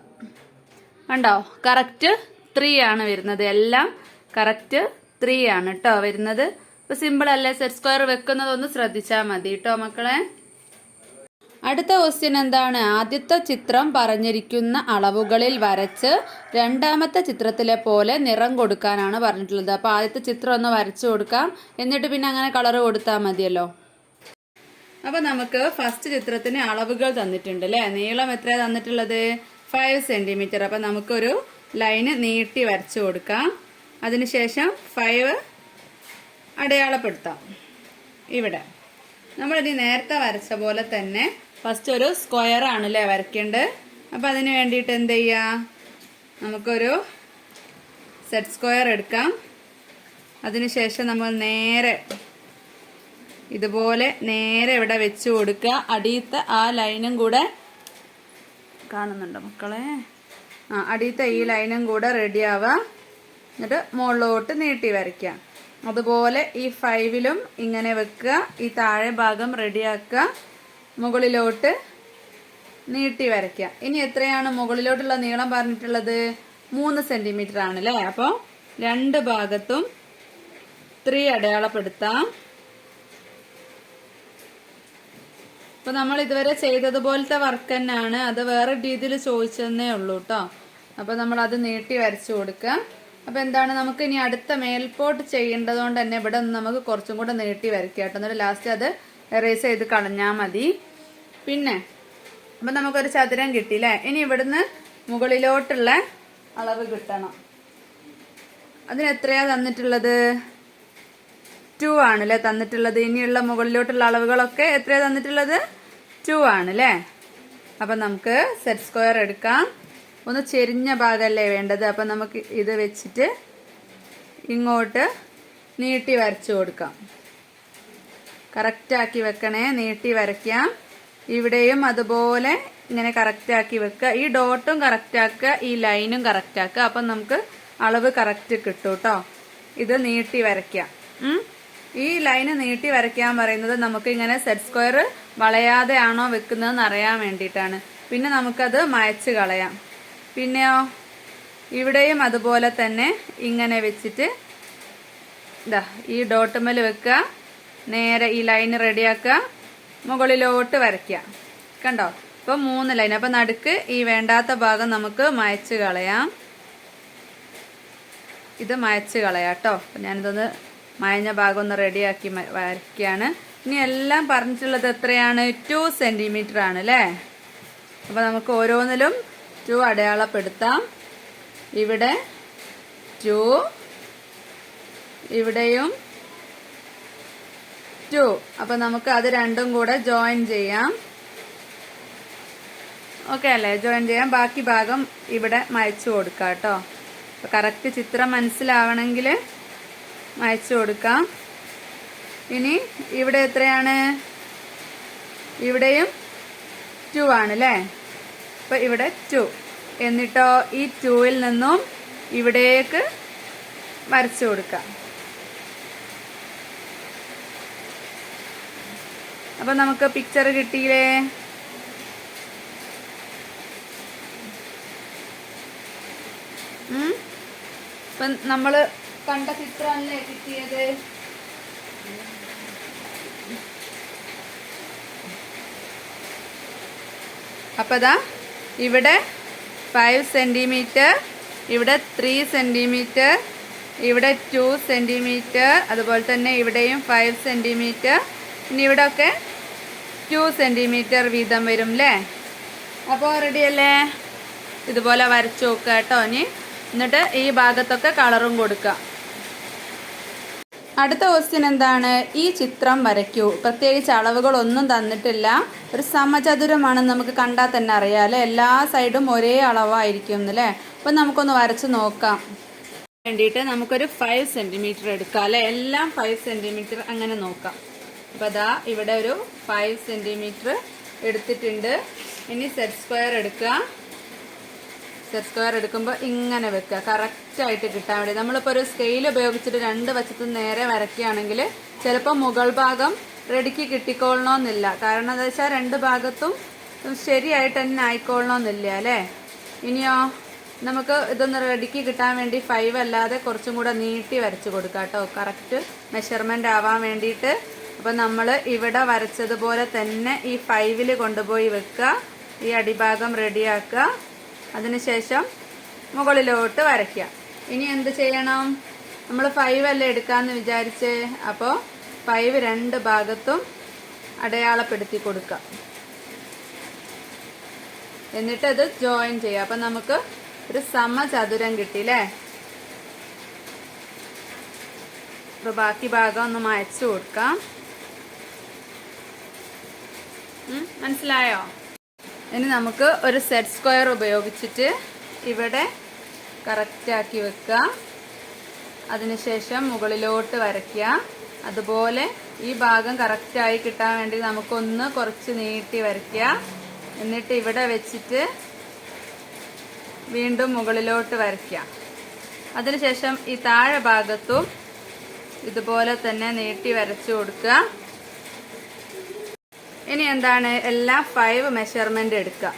കണ്ടോ? കറക്റ്റ് 3 ആണ് വരുന്നത്. എല്ലാം കറക്റ്റ് 3 ആണ് കേട്ടോ വരുന്നത്. ഇപ്പം സിമ്പിൾ അല്ലേ? സെറ്റ് സ്ക്വയർ വെക്കുന്നതൊന്ന് ശ്രദ്ധിച്ചാൽ മതി കേട്ടോ മക്കളെ. അടുത്ത ക്വസ്റ്റ്യൻ എന്താണ്? ആദ്യത്തെ ചിത്രം പറഞ്ഞിരിക്കുന്ന അളവുകളിൽ വരച്ച് രണ്ടാമത്തെ ചിത്രത്തിലെ പോലെ നിറം കൊടുക്കാനാണ് പറഞ്ഞിട്ടുള്ളത്. അപ്പോൾ ആദ്യത്തെ ചിത്രം ഒന്ന് വരച്ചു കൊടുക്കാം. എന്നിട്ട് പിന്നെ അങ്ങനെ കളർ കൊടുത്താൽ മതിയല്ലോ. അപ്പോൾ നമുക്ക് ഫസ്റ്റ് ചിത്രത്തിന് അളവുകൾ തന്നിട്ടുണ്ട് അല്ലേ. നീളം എത്രയാണ് തന്നിട്ടുള്ളത്? 5 സെൻറ്റിമീറ്റർ. അപ്പം നമുക്കൊരു ലൈന് നീട്ടി വരച്ചു കൊടുക്കാം. അതിനുശേഷം 5 അടയാളപ്പെടുത്താം. ഇവിടെ നമ്മളിനി നേരത്തെ വരച്ച പോലെ തന്നെ ഫസ്റ്റ് ഒരു സ്ക്വയർ ആണല്ലേ വരയ്ക്കേണ്ടത്. അപ്പം അതിന് വേണ്ടിയിട്ട് എന്ത് ചെയ്യുക? നമുക്കൊരു സെറ്റ് സ്ക്വയർ എടുക്കാം. അതിനുശേഷം നമ്മൾ നേരെ ഇതുപോലെ നേരെ ഇവിടെ വെച്ച് കൊടുക്കുക. അടിയത്തെ ആ ലൈനും കൂടെ കാണുന്നുണ്ടോ മക്കളെ? അടിയത്തെ ഈ ലൈനും കൂടെ റെഡിയാവുക. എന്നിട്ട് മുകളിലോട്ട് നീട്ടി വരയ്ക്കുക. അതുപോലെ ഈ 5ലും ഇങ്ങനെ വെക്കുക. ഈ താഴെ ഭാഗം റെഡിയാക്കുക. മുകളിലോട്ട് നീട്ടി വരയ്ക്കുക. ഇനി എത്രയാണ് മുകളിലോട്ടുള്ള നീളം പറഞ്ഞിട്ടുള്ളത്? 3 സെൻറ്റിമീറ്റർ ആണല്ലേ. അപ്പോൾ 2 ഭാഗത്തും 3 അടയാളപ്പെടുത്താം. അപ്പോൾ നമ്മൾ ഇതുവരെ ചെയ്തതുപോലത്തെ വർക്ക് തന്നെയാണ്, അത് വേറെ രീതിയിൽ ചോദിച്ചതന്നേ ഉള്ളൂ കേട്ടോ. അപ്പോൾ നമ്മൾ അത് നീട്ടി വരച്ചു കൊടുക്കുക. അപ്പോൾ എന്താണ്, നമുക്ക് ഇനി അടുത്ത മേൽപോട്ട് ചെയ്യേണ്ടതുകൊണ്ട് തന്നെ ഇവിടെ ഒന്ന് നമുക്ക് കുറച്ചും കൂടെ നീട്ടി വരയ്ക്കുക കേട്ടോ. എന്നിട്ട് ലാസ്റ്റ് അത് എറേസ് ചെയ്ത് കളഞ്ഞാൽ മതി. പിന്നെ അപ്പം നമുക്കൊരു ചതുരം കിട്ടിയില്ലേ. ഇനി ഇവിടുന്ന് മുകളിലോട്ടുള്ള അളവ് കിട്ടണം. അതിന് എത്രയാണ് തന്നിട്ടുള്ളത്? 2 ആണല്ലേ തന്നിട്ടുള്ളത്. ഇനിയുള്ള മുകളിലോട്ടുള്ള അളവുകളൊക്കെ എത്രയാണ് തന്നിട്ടുള്ളത്? 2 ആണല്ലേ. അപ്പം നമുക്ക് സെറ്റ് സ്ക്വയർ എടുക്കാം. ഒന്ന് ചെരിഞ്ഞ ഭാഗമല്ലേ വേണ്ടത്. അപ്പം നമുക്ക് ഇത് വെച്ചിട്ട് ഇങ്ങോട്ട് നീട്ടി വരച്ചു കൊടുക്കാം. കറക്റ്റാക്കി വെക്കണേ, നീട്ടി വരയ്ക്കാം. ഇവിടെയും അതുപോലെ ഇങ്ങനെ കറക്റ്റാക്കി വെക്കുക. ഈ ഡോട്ടും കറക്റ്റാക്കുക, ഈ ലൈനും കറക്റ്റാക്കുക. അപ്പം നമുക്ക് അളവ് കറക്റ്റ് കിട്ടും കേട്ടോ. ഇത് നീട്ടി വരയ്ക്കാം. ഈ ലൈന് നീട്ടി വരയ്ക്കാൻ പറയുന്നത് നമുക്ക് ഇങ്ങനെ സെറ്റ് സ്ക്വയർ വളയാതെ ആണോ വെക്കുന്നതെന്ന് അറിയാൻ വേണ്ടിയിട്ടാണ്. പിന്നെ നമുക്കത് മായ്ച്ച് കളയാം. പിന്നെയോ ഇവിടെയും അതുപോലെ തന്നെ ഇങ്ങനെ വെച്ചിട്ട് ഇതാ ഈ ഡോട്ടുമ്മൽ വെക്കുക. നേരെ ഈ ലൈന് റെഡിയാക്കുക, മുകളിലോട്ട് വരയ്ക്കുക. കണ്ടോ? ഇപ്പം 3 ലൈൻ. അപ്പം നടുക്ക് ഈ വേണ്ടാത്ത ഭാഗം നമുക്ക് മായ്ച്ച് കളയാം. ഇത് മായ്ച്ച് കളയാം കേട്ടോ. അപ്പം ഞാനിതൊന്ന് മായഞ്ഞ ഭാഗം ഒന്ന് റെഡിയാക്കി വരയ്ക്കുകയാണ്. ഇനി എല്ലാം പറഞ്ഞിട്ടുള്ളത് എത്രയാണ്? 2 സെൻറ്റിമീറ്റർ ആണ് അല്ലേ? അപ്പം നമുക്ക് ഓരോന്നിലും 2 അടയാളപ്പെടുത്താം. ഇവിടെ 2, ഇവിടെയും 2. അപ്പം നമുക്ക് അത് രണ്ടും കൂടെ ജോയിൻ ചെയ്യാം. ഓക്കെ അല്ലേ? ജോയിൻ ചെയ്യാം. ബാക്കി ഭാഗം ഇവിടെ മായ്ച്ചു കൊടുക്കാം കേട്ടോ. അപ്പം കറക്റ്റ് ചിത്രം മനസ്സിലാവണമെങ്കിൽ മായ്ച്ചു കൊടുക്കാം. ഇനി ഇവിടെ എത്രയാണ്? ഇവിടെയും 2 ആണ് അല്ലേ? അപ്പം ഇവിടെ 2. എന്നിട്ടോ ഈ 2ൽ നിന്നും ഇവിടേക്ക് വരച്ചു കൊടുക്കാം. അപ്പം നമുക്ക് പിക്ചർ കിട്ടിയില്ലേ? ഇപ്പം നമ്മൾ കണ്ട ചിത്രമല്ലേ കിട്ടിയത്? അപ്പം ദാ ഇവിടെ 5 സെൻറ്റിമീറ്റർ, ഇവിടെ 3 സെൻറ്റിമീറ്റർ, ഇവിടെ 2 സെൻറ്റിമീറ്റർ, അതുപോലെ തന്നെ ഇവിടെയും 5 സെൻറ്റിമീറ്റർ, ഇനി ഇവിടെ ഒക്കെ 2 സെൻറ്റിമീറ്റർ വീതം വരും അല്ലേ? അപ്പോൾ റെഡിയല്ലേ? ഇതുപോലെ വരച്ചു നോക്കുക കേട്ടോ. എന്നിട്ട് ഈ ഭാഗത്തൊക്കെ കളറും കൊടുക്കുക. അടുത്ത ക്വസ്റ്റ്യൻ എന്താണ്? ഈ ചിത്രം വരയ്ക്കൂ. പ്രത്യേകിച്ച് അളവുകളൊന്നും തന്നിട്ടില്ല. ഒരു സമചതുരമാണെന്ന് നമുക്ക് കണ്ടാൽ തന്നെ അറിയാമല്ലേ? എല്ലാ സൈഡും ഒരേ അളവായിരിക്കും എന്നല്ലേ? അപ്പം നമുക്കൊന്ന് വരച്ച് നോക്കാം. വേണ്ടിയിട്ട് നമുക്കൊരു 5 സെൻറ്റിമീറ്റർ എടുക്കാം അല്ലേ? എല്ലാം 5 സെൻറ്റിമീറ്റർ അങ്ങനെ നോക്കാം. അപ്പോൾ അതാ ഇവിടെ ഒരു 5 സെൻറ്റിമീറ്റർ എടുത്തിട്ടുണ്ട്. ഇനി സെറ്റ് സ്ക്വയർ എടുക്കുക. സെറ്റ് സ്ക്വയർ എടുക്കുമ്പോൾ ഇങ്ങനെ വെക്കുക, കറക്റ്റായിട്ട് കിട്ടാൻ വേണ്ടി. നമ്മളിപ്പോൾ ഒരു സ്കെയിൽ ഉപയോഗിച്ചിട്ട് 2 വശത്തും നേരെ വരയ്ക്കുകയാണെങ്കിൽ ചിലപ്പോൾ മുകൾ ഭാഗം റെഡിക്ക് കിട്ടിക്കൊള്ളണമെന്നില്ല. കാരണം എന്താ വെച്ചാൽ 2 ഭാഗത്തും ശരിയായിട്ട് തന്നെ ആയിക്കൊള്ളണമെന്നില്ല അല്ലേ? ഇനിയോ നമുക്ക് ഇതൊന്ന് റെഡിക്ക് കിട്ടാൻ വേണ്ടി 5 അല്ലാതെ കുറച്ചും കൂടെ നീട്ടി വരച്ച് കൊടുക്കാം കേട്ടോ, കറക്റ്റ് മെഷർമെൻ്റ് ആവാൻ വേണ്ടിയിട്ട്. അപ്പം നമ്മൾ ഇവിടെ വരച്ചതുപോലെ തന്നെ ഈ 5ൽ കൊണ്ടുപോയി വെക്കുക. ഈ അടിഭാഗം റെഡിയാക്കുക. അതിനുശേഷം മുകളിലോട്ട് വരയ്ക്കുക. ഇനി എന്ത് ചെയ്യണം? നമ്മൾ 5 അല്ലേ എടുക്കാമെന്ന് വിചാരിച്ച്. അപ്പോൾ 5 2 ഭാഗത്തും അടയാളപ്പെടുത്തി കൊടുക്കുക. എന്നിട്ട് ഇത് ജോയിൻ ചെയ്യുക. അപ്പം നമുക്ക് ഒരു സമചതുരം കിട്ടിയില്ലേ? അപ്പോൾ ബാക്കി ഭാഗം ഒന്ന് മായ്ച്ചു കൊടുക്കാം. മനസ്സിലായോ? ഇനി നമുക്ക് ഒരു സെറ്റ് സ്ക്വയർ ഉപയോഗിച്ചിട്ട് ഇവിടെ കറക്റ്റാക്കി വെക്കുക. അതിനുശേഷം മുകളിലോട്ട് വരയ്ക്കുക. അതുപോലെ ഈ ഭാഗം കറക്റ്റായി കിട്ടാൻ വേണ്ടി നമുക്കൊന്ന് കുറച്ച് നീട്ടി വരയ്ക്കുക. എന്നിട്ട് ഇവിടെ വെച്ചിട്ട് വീണ്ടും മുകളിലോട്ട് വരയ്ക്കുക. അതിനുശേഷം ഈ താഴെ ഭാഗത്തും ഇതുപോലെ തന്നെ നീട്ടി വരച്ചു കൊടുക്കുക. ഇനി എന്താണ്? എല്ലാം 5 മെഷർമെന്റ് എടുക്കുക.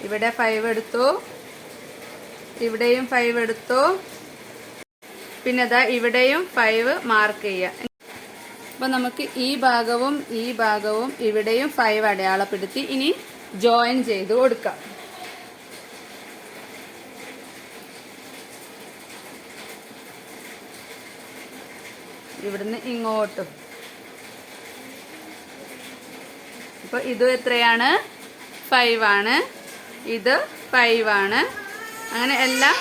ഇവിടെ 5 എടുത്തു, ഇവിടെയും 5 എടുത്തു, പിന്നെ ദാ ഇവിടെയും 5 മാർക്ക് ചെയ്യുക. അപ്പൊ നമുക്ക് ഈ ഭാഗവും ഇവിടെയും 5 അടയാളപ്പെടുത്തി ഇനി ജോയിൻ ചെയ്ത് കൊടുക്കാം. ഇവിടുന്ന് ഇങ്ങോട്ടും. അപ്പോൾ ഇത് എത്രയാണ്? 5 ആണ്. ഇത് 5 ആണ്. അങ്ങനെ എല്ലാം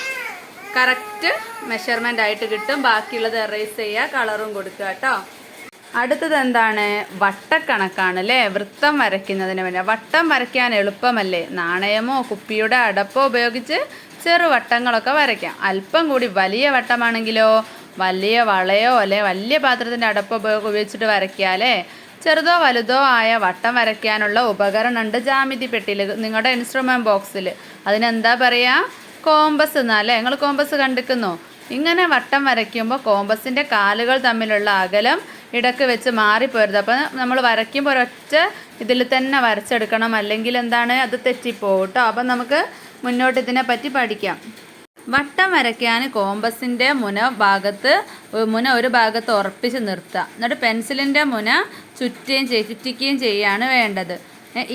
കറക്റ്റ് മെഷർമെൻ്റ് ആയിട്ട് കിട്ടും. ബാക്കിയുള്ളത് എറേസ് ചെയ്യുക, കളറും കൊടുക്കുക കേട്ടോ. അടുത്തത് എന്താണ്? വട്ടക്കണക്കാണ് അല്ലേ? വൃത്തം വരയ്ക്കുന്നതിന് വേണ്ടി. വട്ടം വരയ്ക്കാൻ എളുപ്പമല്ലേ? നാണയമോ കുപ്പിയുടെ അടപ്പോ ഉപയോഗിച്ച് ചെറുവട്ടങ്ങളൊക്കെ വരയ്ക്കാം. അല്പം കൂടി വലിയ വട്ടമാണെങ്കിലോ വലിയ വളയോ അല്ലെ വലിയ പാത്രത്തിൻ്റെ അടപ്പോ ഉപയോഗിച്ചിട്ട് വരയ്ക്കാല്ലേ. ചെറുതോ വലുതോ ആയ വട്ടം വരയ്ക്കാനുള്ള ഉപകരണമുണ്ട് ജാമിതി പെട്ടിയിൽ, നിങ്ങളുടെ ഇൻസ്ട്രുമെൻറ്റ് ബോക്സിൽ. അതിനെന്താ പറയുക? കോമ്പസ് എന്നല്ലേ. നിങ്ങൾ കോമ്പസ് കണ്ടിരിക്കുന്നോ? ഇങ്ങനെ വട്ടം വരയ്ക്കുമ്പോൾ കോമ്പസിൻ്റെ കാലുകൾ തമ്മിലുള്ള അകലം ഇടയ്ക്ക് വെച്ച് മാറിപ്പോരുത്. അപ്പം നമ്മൾ വരയ്ക്കുമ്പോൾ ഒരൊറ്റ ഇതിൽ തന്നെ വരച്ചെടുക്കണം, അല്ലെങ്കിൽ എന്താണ് അത് തെറ്റിപ്പോകും കേട്ടോ. അപ്പം നമുക്ക് മുന്നോട്ട് ഇതിനെപ്പറ്റി പഠിക്കാം. വട്ടം വരയ്ക്കാൻ കോമ്പസിൻ്റെ മുന ഒരു ഭാഗത്ത് ഉറപ്പിച്ച് നിർത്തുക. എന്നിട്ട് പെൻസിലിൻ്റെ മുന ചുറ്റിക്കുകയും ചെയ്യുകയാണ് വേണ്ടത്.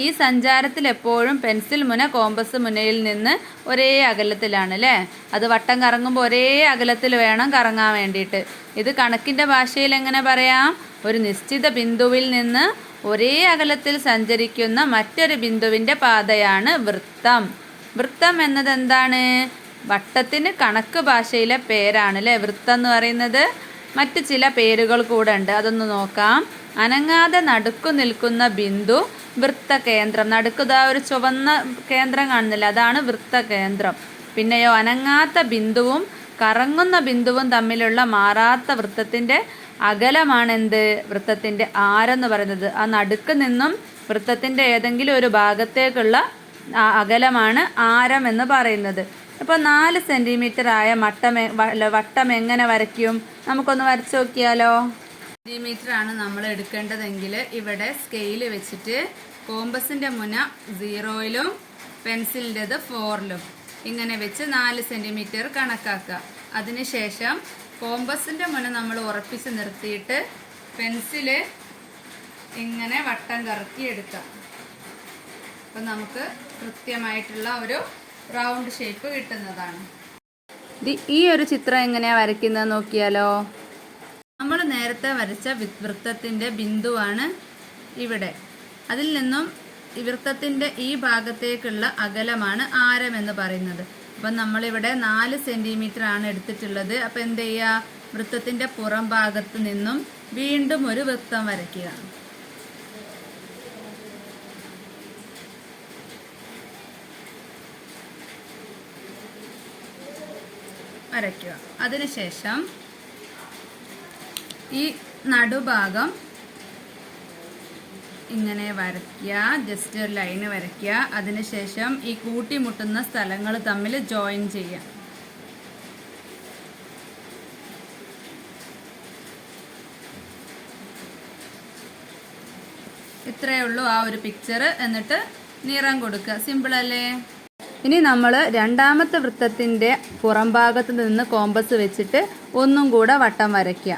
ഈ സഞ്ചാരത്തിൽ എപ്പോഴും പെൻസിൽ മുന കോമ്പസ് മുനയിൽ നിന്ന് ഒരേ അകലത്തിലാണ് അല്ലേ. അത് വട്ടം കറങ്ങുമ്പോൾ ഒരേ അകലത്തിൽ വേണം കറങ്ങാൻ വേണ്ടിയിട്ട്. ഇത് കണക്കിൻ്റെ ഭാഷയിൽ എങ്ങനെ പറയാം? ഒരു നിശ്ചിത ബിന്ദുവിൽ നിന്ന് ഒരേ അകലത്തിൽ സഞ്ചരിക്കുന്ന മറ്റൊരു ബിന്ദുവിൻ്റെ പാതയാണ് വൃത്തം. വൃത്തം എന്നത് എന്താണ്? വട്ടത്തിന് കണക്ക് ഭാഷയിലെ പേരാണ് അല്ലേ വൃത്തം എന്ന് പറയുന്നത്. മറ്റ് ചില പേരുകൾ കൂടെ ഉണ്ട്, അതൊന്ന് നോക്കാം. അനങ്ങാതെ നടുക്കു നിൽക്കുന്ന ബിന്ദു വൃത്തകേന്ദ്രം. നടുക്കുതാ ഒരു ചുവന്ന കേന്ദ്രം കാണുന്നില്ല, അതാണ് വൃത്തകേന്ദ്രം. പിന്നെയോ അനങ്ങാത്ത ബിന്ദുവും കറങ്ങുന്ന ബിന്ദുവും തമ്മിലുള്ള മാറാത്ത വൃത്തത്തിൻ്റെ അകലമാണ് എന്ത്? വൃത്തത്തിൻ്റെ ആരെന്ന് പറയുന്നത്. ആ നടുക്ക് നിന്നും വൃത്തത്തിൻ്റെ ഏതെങ്കിലും ഒരു ഭാഗത്തേക്കുള്ള അകലമാണ് ആരം എന്ന് പറയുന്നത്. ഇപ്പോൾ 4 സെൻറ്റിമീറ്റർ ആയ വട്ടം എങ്ങനെ വരയ്ക്കും? നമുക്കൊന്ന് വരച്ച് നോക്കിയാലോ. സെൻറ്റിമീറ്റർ ആണ് നമ്മൾ എടുക്കേണ്ടതെങ്കിൽ ഇവിടെ സ്കെയിൽ വെച്ചിട്ട് കോമ്പസിൻ്റെ മുന 0-ലും പെൻസിലിൻ്റെത് 4-ലും ഇങ്ങനെ വെച്ച് 4 സെൻറ്റിമീറ്റർ കണക്കാക്കുക. അതിനുശേഷം കോമ്പസിൻ്റെ മുന നമ്മൾ ഉറപ്പിച്ച് നിർത്തിയിട്ട് പെൻസില് ഇങ്ങനെ വട്ടം കറക്കി എടുക്കാം. അപ്പം നമുക്ക് കൃത്യമായിട്ടുള്ള ഒരു റൗണ്ട് ഷേപ്പ് കിട്ടുന്നതാണ്. ഈ ഒരു ചിത്രം എങ്ങനെയാണ് വരയ്ക്കുന്നത് നോക്കിയാലോ. നമ്മൾ നേരത്തെ വരച്ച വൃത്തത്തിൻ്റെ ബിന്ദുവാണ് ഇവിടെ. അതിൽ നിന്നും വൃത്തത്തിൻ്റെ ഈ ഭാഗത്തേക്കുള്ള അകലമാണ് ആരം എന്ന് പറയുന്നത്. അപ്പം നമ്മളിവിടെ 4 സെൻറ്റിമീറ്റർ ആണ് എടുത്തിട്ടുള്ളത്. അപ്പം എന്ത് ചെയ്യുക? വൃത്തത്തിൻ്റെ പുറം ഭാഗത്ത് നിന്നും വീണ്ടും ഒരു വൃത്തം വരയ്ക്കുക. അതിനുശേഷം ഈ നടുഭാഗം ഇങ്ങനെ വരയ്ക്കുക, ജസ്റ്റ് ഒരു ലൈന് വരയ്ക്കുക. അതിനുശേഷം ഈ കൂട്ടിമുട്ടുന്ന സ്ഥലങ്ങൾ തമ്മിൽ ജോയിൻ ചെയ്യാം. ഇത്രയേ ഉള്ളൂ ആ ഒരു പിക്ചർ. എന്നിട്ട് നിറം കൊടുക്കുക. സിമ്പിൾ അല്ലേ? ഇനി നമ്മൾ രണ്ടാമത്തെ വൃത്തത്തിൻ്റെ പുറം ഭാഗത്ത് നിന്ന് കോമ്പസ് വെച്ചിട്ട് ഒന്നും കൂടെ വട്ടം വരയ്ക്കുക.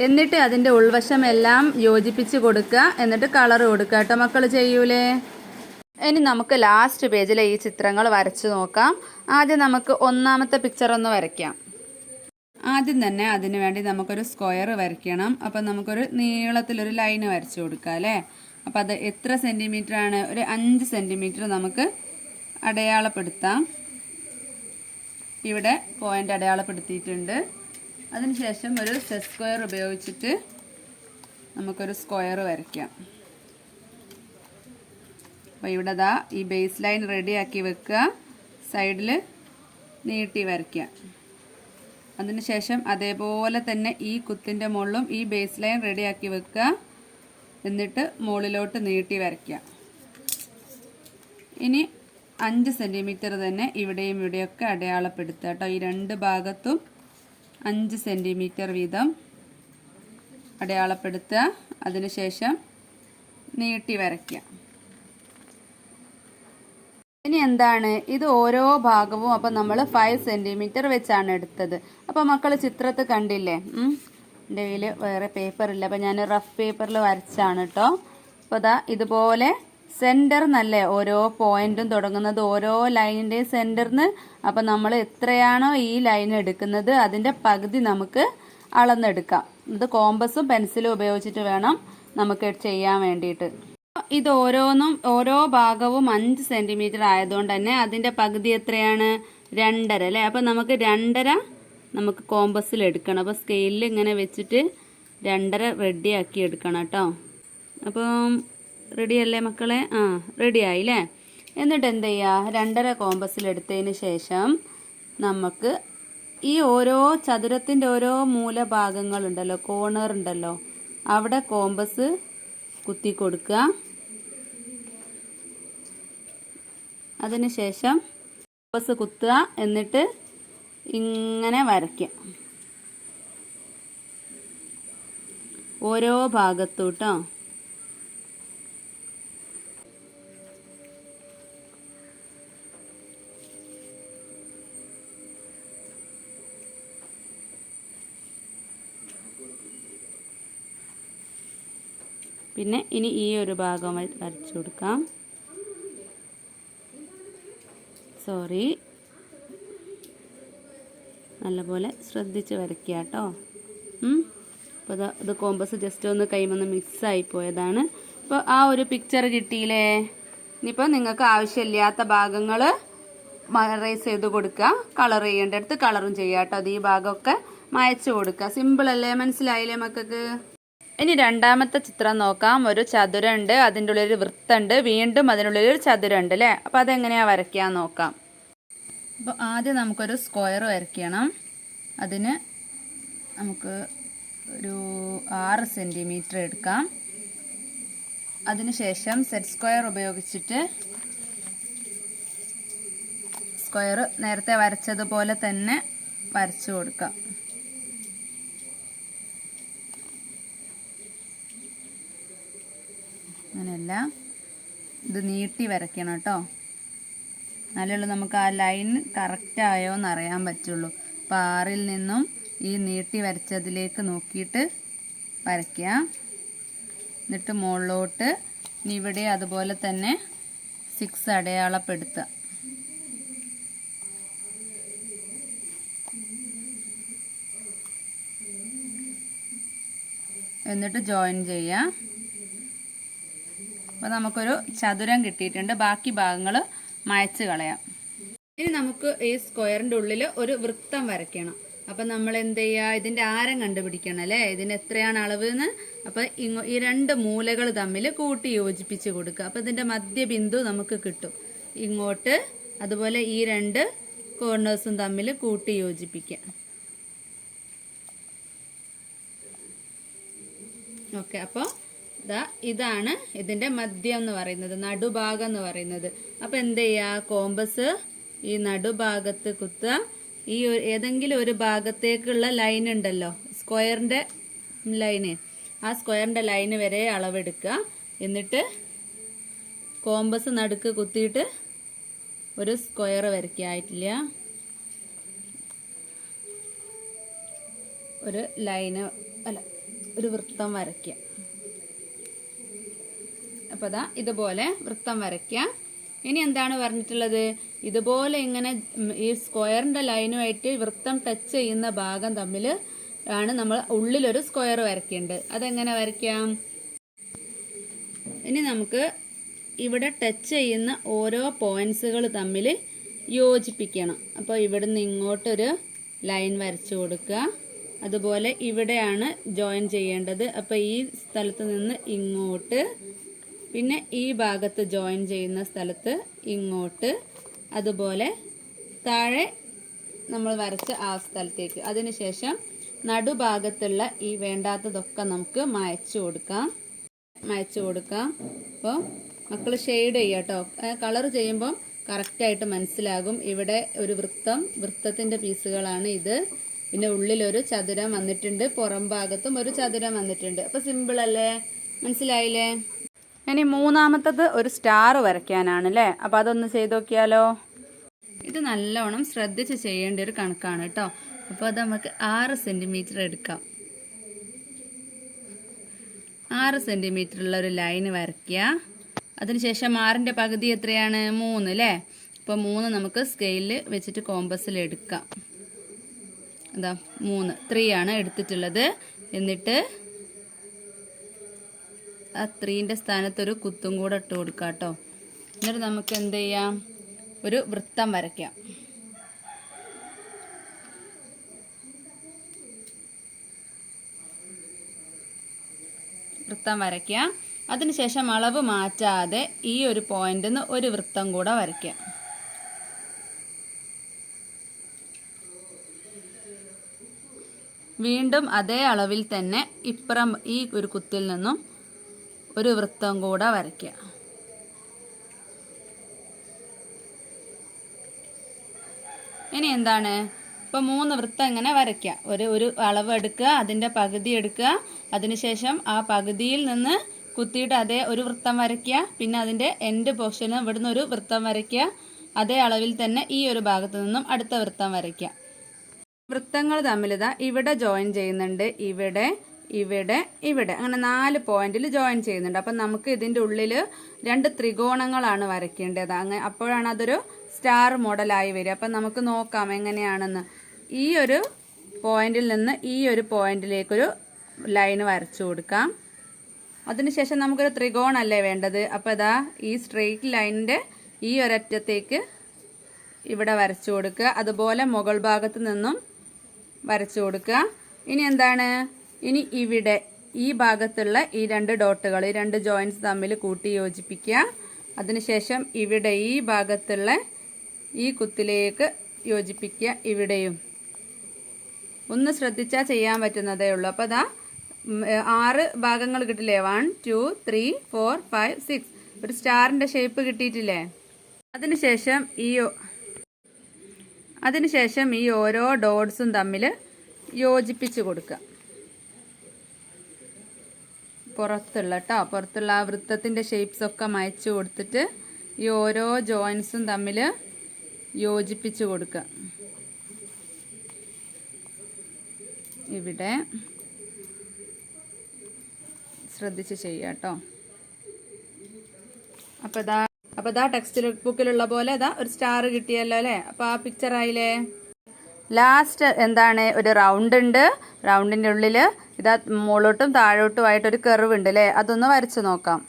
എന്നിട്ട് അതിൻ്റെ ഉൾവശം എല്ലാം യോജിപ്പിച്ച് കൊടുക്കുക. എന്നിട്ട് കളർ കൊടുക്കുക കേട്ടോ. മക്കൾ ചെയ്യൂലേ? ഇനി നമുക്ക് ലാസ്റ്റ് പേജിലെ ഈ ചിത്രങ്ങൾ വരച്ച് നോക്കാം. ആദ്യം നമുക്ക് ഒന്നാമത്തെ പിക്ചർ ഒന്ന് വരയ്ക്കാം. ആദ്യം തന്നെ അതിനു വേണ്ടി നമുക്കൊരു സ്ക്വയർ വരയ്ക്കണം. അപ്പം നമുക്കൊരു നീളത്തിലൊരു ലൈന് വരച്ച് കൊടുക്കാം അല്ലേ. അപ്പം അത് എത്ര സെൻറ്റിമീറ്റർ ആണ്? ഒരു 5 സെൻറ്റിമീറ്റർ നമുക്ക് അടയാളപ്പെടുത്താം. ഇവിടെ പോയിൻ്റ് അടയാളപ്പെടുത്തിയിട്ടുണ്ട്. അതിനുശേഷം ഒരു സെറ്റ് സ്ക്വയർ ഉപയോഗിച്ചിട്ട് നമുക്കൊരു സ്ക്വയർ വരയ്ക്കാം. അപ്പോൾ ഇവിടെ ദാ ഈ ബേസ് ലൈൻ റെഡിയാക്കി വെക്കുക. സൈഡിൽ നീട്ടി വരയ്ക്കുക. അതിനുശേഷം അതേപോലെ തന്നെ ഈ കുത്തിൻ്റെ മുകളിലും ഈ ബേസ് ലൈൻ റെഡിയാക്കി വെക്കുക. എന്നിട്ട് മുകളിലോട്ട് നീട്ടി വരയ്ക്കുക. ഇനി 5 സെൻറ്റിമീറ്റർ തന്നെ ഇവിടെയും ഇവിടെയൊക്കെ അടയാളപ്പെടുത്തുക കേട്ടോ. ഈ 2 ഭാഗത്തും 5 സെൻറ്റിമീറ്റർ വീതം അടയാളപ്പെടുത്തുക. അതിനുശേഷം നീട്ടി വരയ്ക്കുക. ഇനി എന്താണ് ഇത്? ഓരോ ഭാഗവും അപ്പം നമ്മൾ 5 സെൻറ്റിമീറ്റർ വെച്ചാണ് എടുത്തത്. അപ്പോൾ മക്കൾ ചിത്രത്തിൽ കണ്ടില്ലേ? എൻ്റെ കയ്യിൽ വേറെ പേപ്പറില്ല, അപ്പം ഞാൻ റഫ് പേപ്പറിൽ വരച്ചാണ് കേട്ടോ. അപ്പോൾ അതാ ഇതുപോലെ സെൻറ്റർ എന്നല്ലേ ഓരോ പോയിന്റും തുടങ്ങുന്നത്, ഓരോ ലൈനിൻ്റെയും സെൻറ്ററിന്. അപ്പം നമ്മൾ എത്രയാണോ ഈ ലൈൻ എടുക്കുന്നത് അതിൻ്റെ പകുതി നമുക്ക് അളന്നെടുക്കാം. ഇത് കോമ്പസും പെൻസിലും ഉപയോഗിച്ചിട്ട് വേണം നമുക്ക് ചെയ്യാൻ വേണ്ടിയിട്ട്. ഇത് ഓരോ ഭാഗവും 5 സെൻറ്റിമീറ്റർ ആയതുകൊണ്ട് തന്നെ അതിൻ്റെ പകുതി എത്രയാണ്? 2.5 അല്ലേ. അപ്പം നമുക്ക് 2.5 നമുക്ക് കോമ്പസിൽ എടുക്കണം. അപ്പോൾ സ്കെയിലിൽ ഇങ്ങനെ വെച്ചിട്ട് 2.5 റെഡിയാക്കി എടുക്കണം കേട്ടോ. അപ്പം റെഡിയല്ലേ മക്കളെ? റെഡിയായില്ലേ? എന്നിട്ട് എന്ത് ചെയ്യുക, 2.5 കോമ്പസിലെടുത്തതിന് ശേഷം നമുക്ക് ഈ ഓരോ ചതുരത്തിൻ്റെ ഓരോ മൂലഭാഗങ്ങളുണ്ടല്ലോ, കോർണർ ഉണ്ടല്ലോ, അവിടെ കോമ്പസ് കുത്തി കൊടുക്കുക. അതിനുശേഷം കോമ്പസ് കുത്തുക, എന്നിട്ട് ഇങ്ങനെ വരയ്ക്കുക ഓരോ ഭാഗത്തും കേട്ടോ. പിന്നെ ഇനി ഈ ഒരു ഭാഗം വരച്ചു കൊടുക്കാം. നല്ലപോലെ ശ്രദ്ധിച്ച് വരയ്ക്കുക കേട്ടോ. അപ്പോൾ ഇത് കോമ്പസ് ജസ്റ്റ് ഒന്ന് കൈമൊന്ന് മിക്സായി പോയതാണ്. അപ്പോൾ ആ ഒരു പിക്ചർ കിട്ടിയില്ലേ? ഇനിയിപ്പോൾ നിങ്ങൾക്ക് ആവശ്യമില്ലാത്ത ഭാഗങ്ങൾ എറേസ് ചെയ്ത് കൊടുക്കുക. കളർ ചെയ്യേണ്ടടുത്ത് കളറും ചെയ്യുക കേട്ടോ. അത് ഈ ഭാഗമൊക്കെ മായച്ചു കൊടുക്കുക. സിമ്പിളല്ലേ? മനസ്സിലായില്ലേ മക്കൾക്ക്? ഇനി രണ്ടാമത്തെ ചിത്രം നോക്കാം. ഒരു ചതുരമുണ്ട്, അതിൻ്റെ ഉള്ളിൽ വൃത്തമുണ്ട്, വീണ്ടും അതിനുള്ളിൽ ഒരു ചതുരമുണ്ട് അല്ലേ? അപ്പോൾ അതെങ്ങനെയാണ് വരയ്ക്കാൻ നോക്കാം. അപ്പോൾ ആദ്യം നമുക്കൊരു സ്ക്വയർ വരയ്ക്കണം. അതിന് നമുക്ക് ഒരു 6 സെൻറ്റിമീറ്റർ എടുക്കാം. അതിനുശേഷം സെറ്റ് സ്ക്വയർ ഉപയോഗിച്ചിട്ട് സ്ക്വയർ നേരത്തെ വരച്ചതുപോലെ തന്നെ വരച്ചു കൊടുക്കാം. അങ്ങനെയല്ല, ഇത് നീട്ടി വരയ്ക്കണം കേട്ടോ. എന്നാലേ നമുക്ക് ആ ലൈൻ കറക്റ്റായോ എന്ന് അറിയാൻ പറ്റുള്ളൂ. അപ്പോൾ 6-ൽ നിന്നും ഈ നീട്ടി വരച്ചതിലേക്ക് നോക്കിയിട്ട് വരയ്ക്കുക. എന്നിട്ട് മുകളിലോട്ട് ഇനി ഇവിടെ അതുപോലെ തന്നെ 6 അടയാളപ്പെടുത്തുക. എന്നിട്ട് ജോയിൻ ചെയ്യുക. അപ്പോൾ നമുക്കൊരു ചതുരം കിട്ടിയിട്ടുണ്ട്. ബാക്കി ഭാഗങ്ങൾ മായ്ച്ച് കളയാം. ഇനി നമുക്ക് ഈ സ്ക്വയറിൻ്റെ ഉള്ളിൽ ഒരു വൃത്തം വരയ്ക്കണം. അപ്പം നമ്മൾ എന്ത് ചെയ്യുക, ഇതിൻ്റെ ആരം കണ്ടുപിടിക്കണം അല്ലേ? ഇതിന് എത്രയാണ് അളവ് എന്ന്. അപ്പം ഈ 2 മൂലകൾ തമ്മിൽ കൂട്ടി യോജിപ്പിച്ച് കൊടുക്കുക. അപ്പം ഇതിൻ്റെ മധ്യബിന്ദു നമുക്ക് കിട്ടും ഇങ്ങോട്ട്. അതുപോലെ ഈ 2 കോർണേഴ്സും തമ്മിൽ കൂട്ടി യോജിപ്പിക്കുക. ഓക്കെ, അപ്പോൾ ഇതാണ് ഇതിൻ്റെ മധ്യം എന്ന് പറയുന്നത്, നടുഭാഗം എന്ന് പറയുന്നത്. അപ്പം എന്ത് ചെയ്യുക, കോമ്പസ് ഈ നടുഭാഗത്ത് കുത്തുക. ഈ ഏതെങ്കിലും ഒരു ഭാഗത്തേക്കുള്ള ലൈൻ ഉണ്ടല്ലോ, സ്ക്വയറിൻ്റെ ലൈന്, ആ സ്ക്വയറിൻ്റെ ലൈന് വരെ അളവെടുക്കുക. എന്നിട്ട് കോമ്പസ് നടുക്ക് കുത്തിയിട്ട് ഒരു സ്ക്വയർ വരയ്ക്കുക. ആയിട്ടില്ല, ഒരു ലൈന് ഒരു വൃത്തം വരയ്ക്കുക. അപ്പോൾ ഇതുപോലെ വൃത്തം വരയ്ക്കുക. ഇനി എന്താണ് പറഞ്ഞിട്ടുള്ളത്, ഇതുപോലെ ഇങ്ങനെ ഈ സ്ക്വയറിൻ്റെ ലൈനുമായിട്ട് വൃത്തം ടച്ച് ചെയ്യുന്ന ഭാഗം തമ്മിൽ ആണ് നമ്മൾ ഉള്ളിലൊരു സ്ക്വയർ വരയ്ക്കേണ്ടത്. അതെങ്ങനെ വരയ്ക്കാം? ഇനി നമുക്ക് ഇവിടെ ടച്ച് ചെയ്യുന്ന ഓരോ പോയിന്റ്സുകൾ തമ്മിൽ യോജിപ്പിക്കണം. അപ്പോൾ ഇവിടുന്ന് ഇങ്ങോട്ടൊരു ലൈൻ വരച്ചു കൊടുക്കുക. അതുപോലെ ഇവിടെയാണ് ജോയിൻ ചെയ്യേണ്ടത്. അപ്പോൾ ഈ സ്ഥലത്ത് നിന്ന് ഇങ്ങോട്ട്, പിന്നെ ഈ ഭാഗത്ത് ജോയിൻ ചെയ്യുന്ന സ്ഥലത്ത് ഇങ്ങോട്ട്, അതുപോലെ താഴെ നമ്മൾ വരച്ച ആ സ്ഥലത്തേക്ക്. അതിനുശേഷം നടുഭാഗത്തുള്ള ഈ വേണ്ടാത്തതൊക്കെ നമുക്ക് മായ്ച്ചു കൊടുക്കാം. അപ്പോൾ മക്കൾ ഷെയ്ഡ് ചെയ്യുക കേട്ടോ. കളർ ചെയ്യുമ്പോൾ കറക്റ്റായിട്ട് മനസ്സിലാകും. ഇവിടെ ഒരു വൃത്തത്തിൻ്റെ പീസുകളാണ് ഇത്. പിന്നെ ഉള്ളിലൊരു ചതുരം വന്നിട്ടുണ്ട്, പുറം ഭാഗത്തും ഒരു ചതുരം വന്നിട്ടുണ്ട്. അപ്പോൾ സിമ്പിളല്ലേ? മനസ്സിലായില്ലേ? ഇനി മൂന്നാമത്തത് ഒരു സ്റ്റാർ വരയ്ക്കാനാണ് അല്ലേ? അപ്പോൾ അതൊന്ന് ചെയ്ത് നോക്കിയാലോ? ഇത് നല്ലോണം ശ്രദ്ധിച്ച് ചെയ്യേണ്ട ഒരു കണക്കാണ് കേട്ടോ. അപ്പോൾ അത് നമുക്ക് 6 സെൻറ്റിമീറ്റർ എടുക്കാം. 6 സെൻറ്റിമീറ്ററുള്ള ഒരു ലൈന് വരയ്ക്കുക. അതിനുശേഷം 6ൻ്റെ പകുതി എത്രയാണ്? 3 അല്ലേ? അപ്പോൾ 3 നമുക്ക് സ്കെയിലിൽ വെച്ചിട്ട് കോമ്പസിൽ എടുക്കാം. 3 ആണ് എടുത്തിട്ടുള്ളത്. എന്നിട്ട് ആ 3ൻ്റെ സ്ഥാനത്തൊരു കുത്തും കൂടെ ഇട്ട് കൊടുക്കാം കേട്ടോ. എന്നിട്ട് നമുക്ക് എന്ത് ചെയ്യാം, ഒരു വൃത്തം വരയ്ക്കാം. വൃത്തം വരയ്ക്കുക. അതിനുശേഷം അളവ് മാറ്റാതെ ഈ ഒരു പോയിന്റിൽ നിന്ന് ഒരു വൃത്തം കൂടെ വരയ്ക്കുക. വീണ്ടും അതേ അളവിൽ തന്നെ ഇപ്പുറം ഈ ഒരു കുത്തിൽ നിന്നും ഒരു വൃത്തം കൂടെ വരയ്ക്കുക. ഇനി എന്താണ്, ഇപ്പോൾ 3 വൃത്തം ഇങ്ങനെ വരയ്ക്കുക. ഒരു അളവ് എടുക്കുക, അതിൻ്റെ പകുതി എടുക്കുക, അതിനുശേഷം ആ പകുതിയിൽ നിന്ന് കുത്തിയിട്ട് അതേ ഒരു വൃത്തം വരയ്ക്കുക. പിന്നെ അതിൻ്റെ എൻഡ് പോർഷന് ഇവിടുന്ന് ഒരു വൃത്തം വരയ്ക്കുക. അതേ അളവിൽ തന്നെ ഈ ഒരു ഭാഗത്തു നിന്നും അടുത്ത വൃത്തം വരയ്ക്കുക. വൃത്തങ്ങൾ തമ്മിൽ ഇവിടെ ജോയിൻ ചെയ്യുന്നുണ്ട്, ഇവിടെ ഇവിടെ ഇവിടെ, അങ്ങനെ 4 പോയിന്റിൽ ജോയിൻ ചെയ്യുന്നുണ്ട്. അപ്പം നമുക്ക് ഇതിൻ്റെ ഉള്ളിൽ 2 ത്രികോണങ്ങളാണ് വരയ്ക്കേണ്ടത്. അപ്പോഴാണ് അതൊരു സ്റ്റാർ മോഡലായി വരിക. അപ്പം നമുക്ക് നോക്കാം എങ്ങനെയാണെന്ന്. ഈ ഒരു പോയിന്റിൽ നിന്ന് ഈ ഒരു പോയിന്റിലേക്കൊരു ലൈന് വരച്ചു കൊടുക്കാം. അതിനുശേഷം നമുക്കൊരു ത്രികോണല്ലേ വേണ്ടത്. അപ്പോൾ ഇതാ ഈ സ്ട്രെയിറ്റ് ലൈനിൻ്റെ ഈ ഒരറ്റത്തേക്ക് ഇവിടെ വരച്ചു കൊടുക്കുക. അതുപോലെ മുകൾ ഭാഗത്ത് നിന്നും വരച്ചു കൊടുക്കുക. ഇനി എന്താണ്, ഇനി ഇവിടെ ഈ ഭാഗത്തുള്ള ഈ 2 ഡോട്ടുകൾ, ഈ 2 ജോയിൻസ് തമ്മിൽ കൂട്ടി യോജിപ്പിക്കുക. അതിനുശേഷം ഇവിടെ ഈ ഭാഗത്തുള്ള ഈ കുത്തിലേക്ക് യോജിപ്പിക്കുക. ഇവിടെയും ഒന്ന് ശ്രദ്ധിച്ചാൽ ചെയ്യാൻ പറ്റുന്നതേ ഉള്ളൂ. അപ്പോൾ അതാ 6 ഭാഗങ്ങൾ കിട്ടില്ലേ, 1 2 3 4 5 6, ഒരു സ്റ്റാറിൻ്റെ ഷേപ്പ് കിട്ടിയിട്ടില്ലേ. അതിനുശേഷം ഈ ഓരോ ഡോട്ട്സും തമ്മിൽ യോജിപ്പിച്ച് കൊടുക്കുക. പുറത്തുള്ള ആ വൃത്തത്തിൻ്റെ ഷേപ്സൊക്കെ മായ്ച്ചു കൊടുത്തിട്ട് ഈ ഓരോ ജോയിൻസും തമ്മിൽ യോജിപ്പിച്ച് കൊടുക്കുക. ഇവിടെ ശ്രദ്ധിച്ച് ചെയ്യുക കേട്ടോ. അപ്പോൾ ഇതാ ടെക്സ്റ്റ് ബുക്കിലുള്ള പോലെ ഇതാ ഒരു സ്റ്റാർ കിട്ടിയല്ലോ അല്ലേ. അപ്പോൾ ആ പിക്ചർ ആയില്ലേ. ലാസ്റ്റ് എന്താണ്, ഒരു റൗണ്ട് ഉണ്ട്. റൗണ്ടിൻ്റെ ഉള്ളിൽ ഇതാ മുകളോട്ടും താഴോട്ടുമായിട്ടൊരു കർവ് ഉണ്ട് അല്ലേ. അതൊന്ന് വരച്ച് നോക്കാം.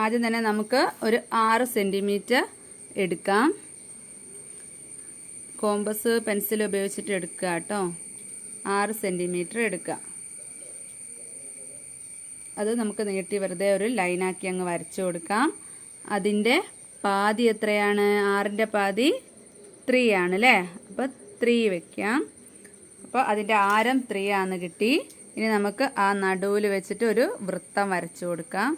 ആദ്യം തന്നെ നമുക്ക് ഒരു 6 സെൻറ്റിമീറ്റർ എടുക്കാം. കോമ്പസ് പെൻസിൽ ഉപയോഗിച്ചിട്ട് എടുക്കുക കേട്ടോ. 6 സെൻറ്റിമീറ്റർ എടുക്കുക. അത് നമുക്ക് നീട്ടി വെറുതെ ഒരു ലൈനാക്കി അങ്ങ് വരച്ചു കൊടുക്കാം. അതിൻ്റെ പാതി എത്രയാണ്, 6ൻ്റെ പാതി 3 ആണ് അല്ലേ. അപ്പോൾ 3 വയ്ക്കാം. അപ്പോൾ അതിൻ്റെ ആരം 3 ആണെന്ന് കിട്ടി. ഇനി നമുക്ക് ആ നടുവിൽ വെച്ചിട്ട് ഒരു വൃത്തം വരച്ചു കൊടുക്കാം.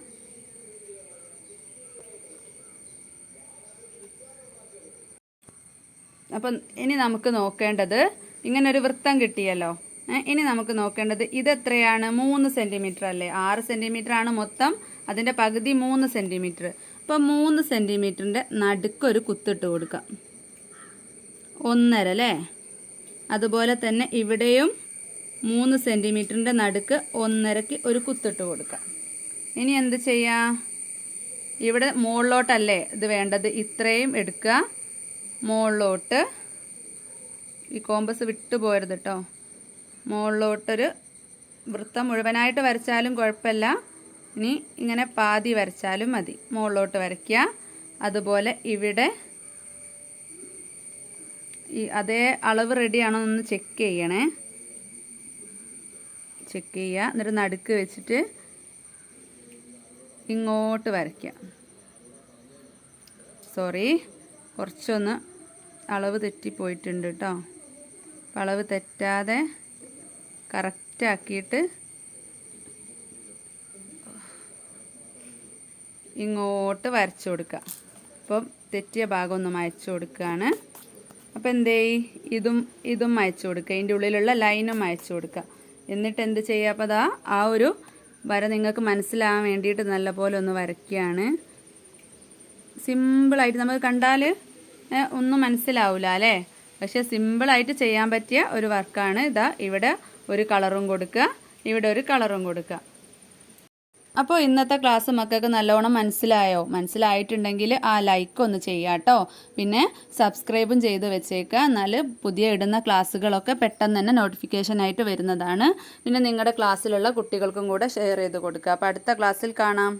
അപ്പം ഇനി നമുക്ക് നോക്കേണ്ടത്, ഇങ്ങനെ ഒരു വൃത്തം കിട്ടിയല്ലോ. ഇനി നമുക്ക് നോക്കേണ്ടത് ഇതെത്രയാണ്, 3 സെൻറ്റിമീറ്റർ അല്ലേ. 6 സെൻറ്റിമീറ്റർ ആണ് മൊത്തം, അതിൻ്റെ പകുതി 3 സെൻറ്റിമീറ്റർ. അപ്പോൾ 3 സെൻറ്റിമീറ്ററിൻ്റെ നടുക്കൊരു കുത്തിട്ട് കൊടുക്കാം, 1.5 അല്ലേ. അതുപോലെ തന്നെ ഇവിടെയും 3 സെൻറ്റിമീറ്ററിൻ്റെ നടുക്ക് 1.5ക്ക് ഒരു കുത്തിട്ട് കൊടുക്കാം. ഇനി എന്ത് ചെയ്യാം, ഇവിടെ മുകളിലോട്ടല്ലേ ഇത് വേണ്ടത്, ഇത്രയും എടുക്കുക. മുകളിലോട്ട് ഈ കോമ്പസ് വിട്ടു പോരുത് കേട്ടോ. മുകളിലോട്ടൊരു വൃത്തം മുഴുവനായിട്ട് വരച്ചാലും കുഴപ്പമില്ല, ഇനി ഇങ്ങനെ പാതി വരച്ചാലും മതി. മുകളിലോട്ട് വരയ്ക്കുക. അതുപോലെ ഇവിടെ ഈ അതേ അളവ് റെഡിയാണോ എന്ന് ചെക്ക് ചെയ്യണേ. ചെക്ക് ചെയ്യുക. എന്നിട്ട് നടുക്ക് വെച്ചിട്ട് ഇങ്ങോട്ട് വരയ്ക്കുക. സോറി, കുറച്ചൊന്ന് അളവ് തെറ്റിപ്പോയിട്ടുണ്ട് കേട്ടോ. അപ്പം അളവ് തെറ്റാതെ കറക്റ്റാക്കിയിട്ട് ഇങ്ങോട്ട് വരച്ചു കൊടുക്കുക. അപ്പം തെറ്റിയ ഭാഗം ഒന്ന് മായ്ച്ചു കൊടുക്കുകയാണ്. അപ്പോൾ എന്തേ, ഇതും മായ്ച്ചു കൊടുക്കുക. ഇതിൻ്റെ ഉള്ളിലുള്ള ലൈനും മായ്ച്ചു കൊടുക്കുക. എന്നിട്ട് എന്ത് ചെയ്യുക, അപ്പോൾ അതാ ആ ഒരു വര നിങ്ങൾക്ക് മനസ്സിലാകാൻ വേണ്ടിയിട്ട് നല്ലപോലെ ഒന്ന് വരയ്ക്കുകയാണ്. സിമ്പിളായിട്ട് നമുക്ക് കണ്ടാൽ ഒന്നും മനസ്സിലാവില്ല അല്ലേ, പക്ഷേ സിമ്പിളായിട്ട് ചെയ്യാൻ പറ്റിയ ഒരു വർക്കാണ്. ഇതാ ഇവിടെ ഒരു കളറും കൊടുക്കുക, ഇവിടെ ഒരു കളറും കൊടുക്കുക. അപ്പോൾ ഇന്നത്തെ ക്ലാസ് മക്കൾക്ക് നല്ലോണം മനസ്സിലായോ? മനസ്സിലായിട്ടുണ്ടെങ്കിൽ ആ ലൈക്ക് ഒന്ന് ചെയ്യുക കേട്ടോ. പിന്നെ സബ്സ്ക്രൈബും ചെയ്ത് വെച്ചേക്കുക. എന്നാൽ പുതിയ ഇടുന്ന ക്ലാസ്സുകളൊക്കെ പെട്ടെന്ന് തന്നെ നോട്ടിഫിക്കേഷനായിട്ട് വരുന്നതാണ്. പിന്നെ നിങ്ങളുടെ ക്ലാസ്സിലുള്ള കുട്ടികൾക്കും കൂടെ ഷെയർ ചെയ്ത് കൊടുക്കുക. അപ്പോൾ അടുത്ത ക്ലാസ്സിൽ കാണാം.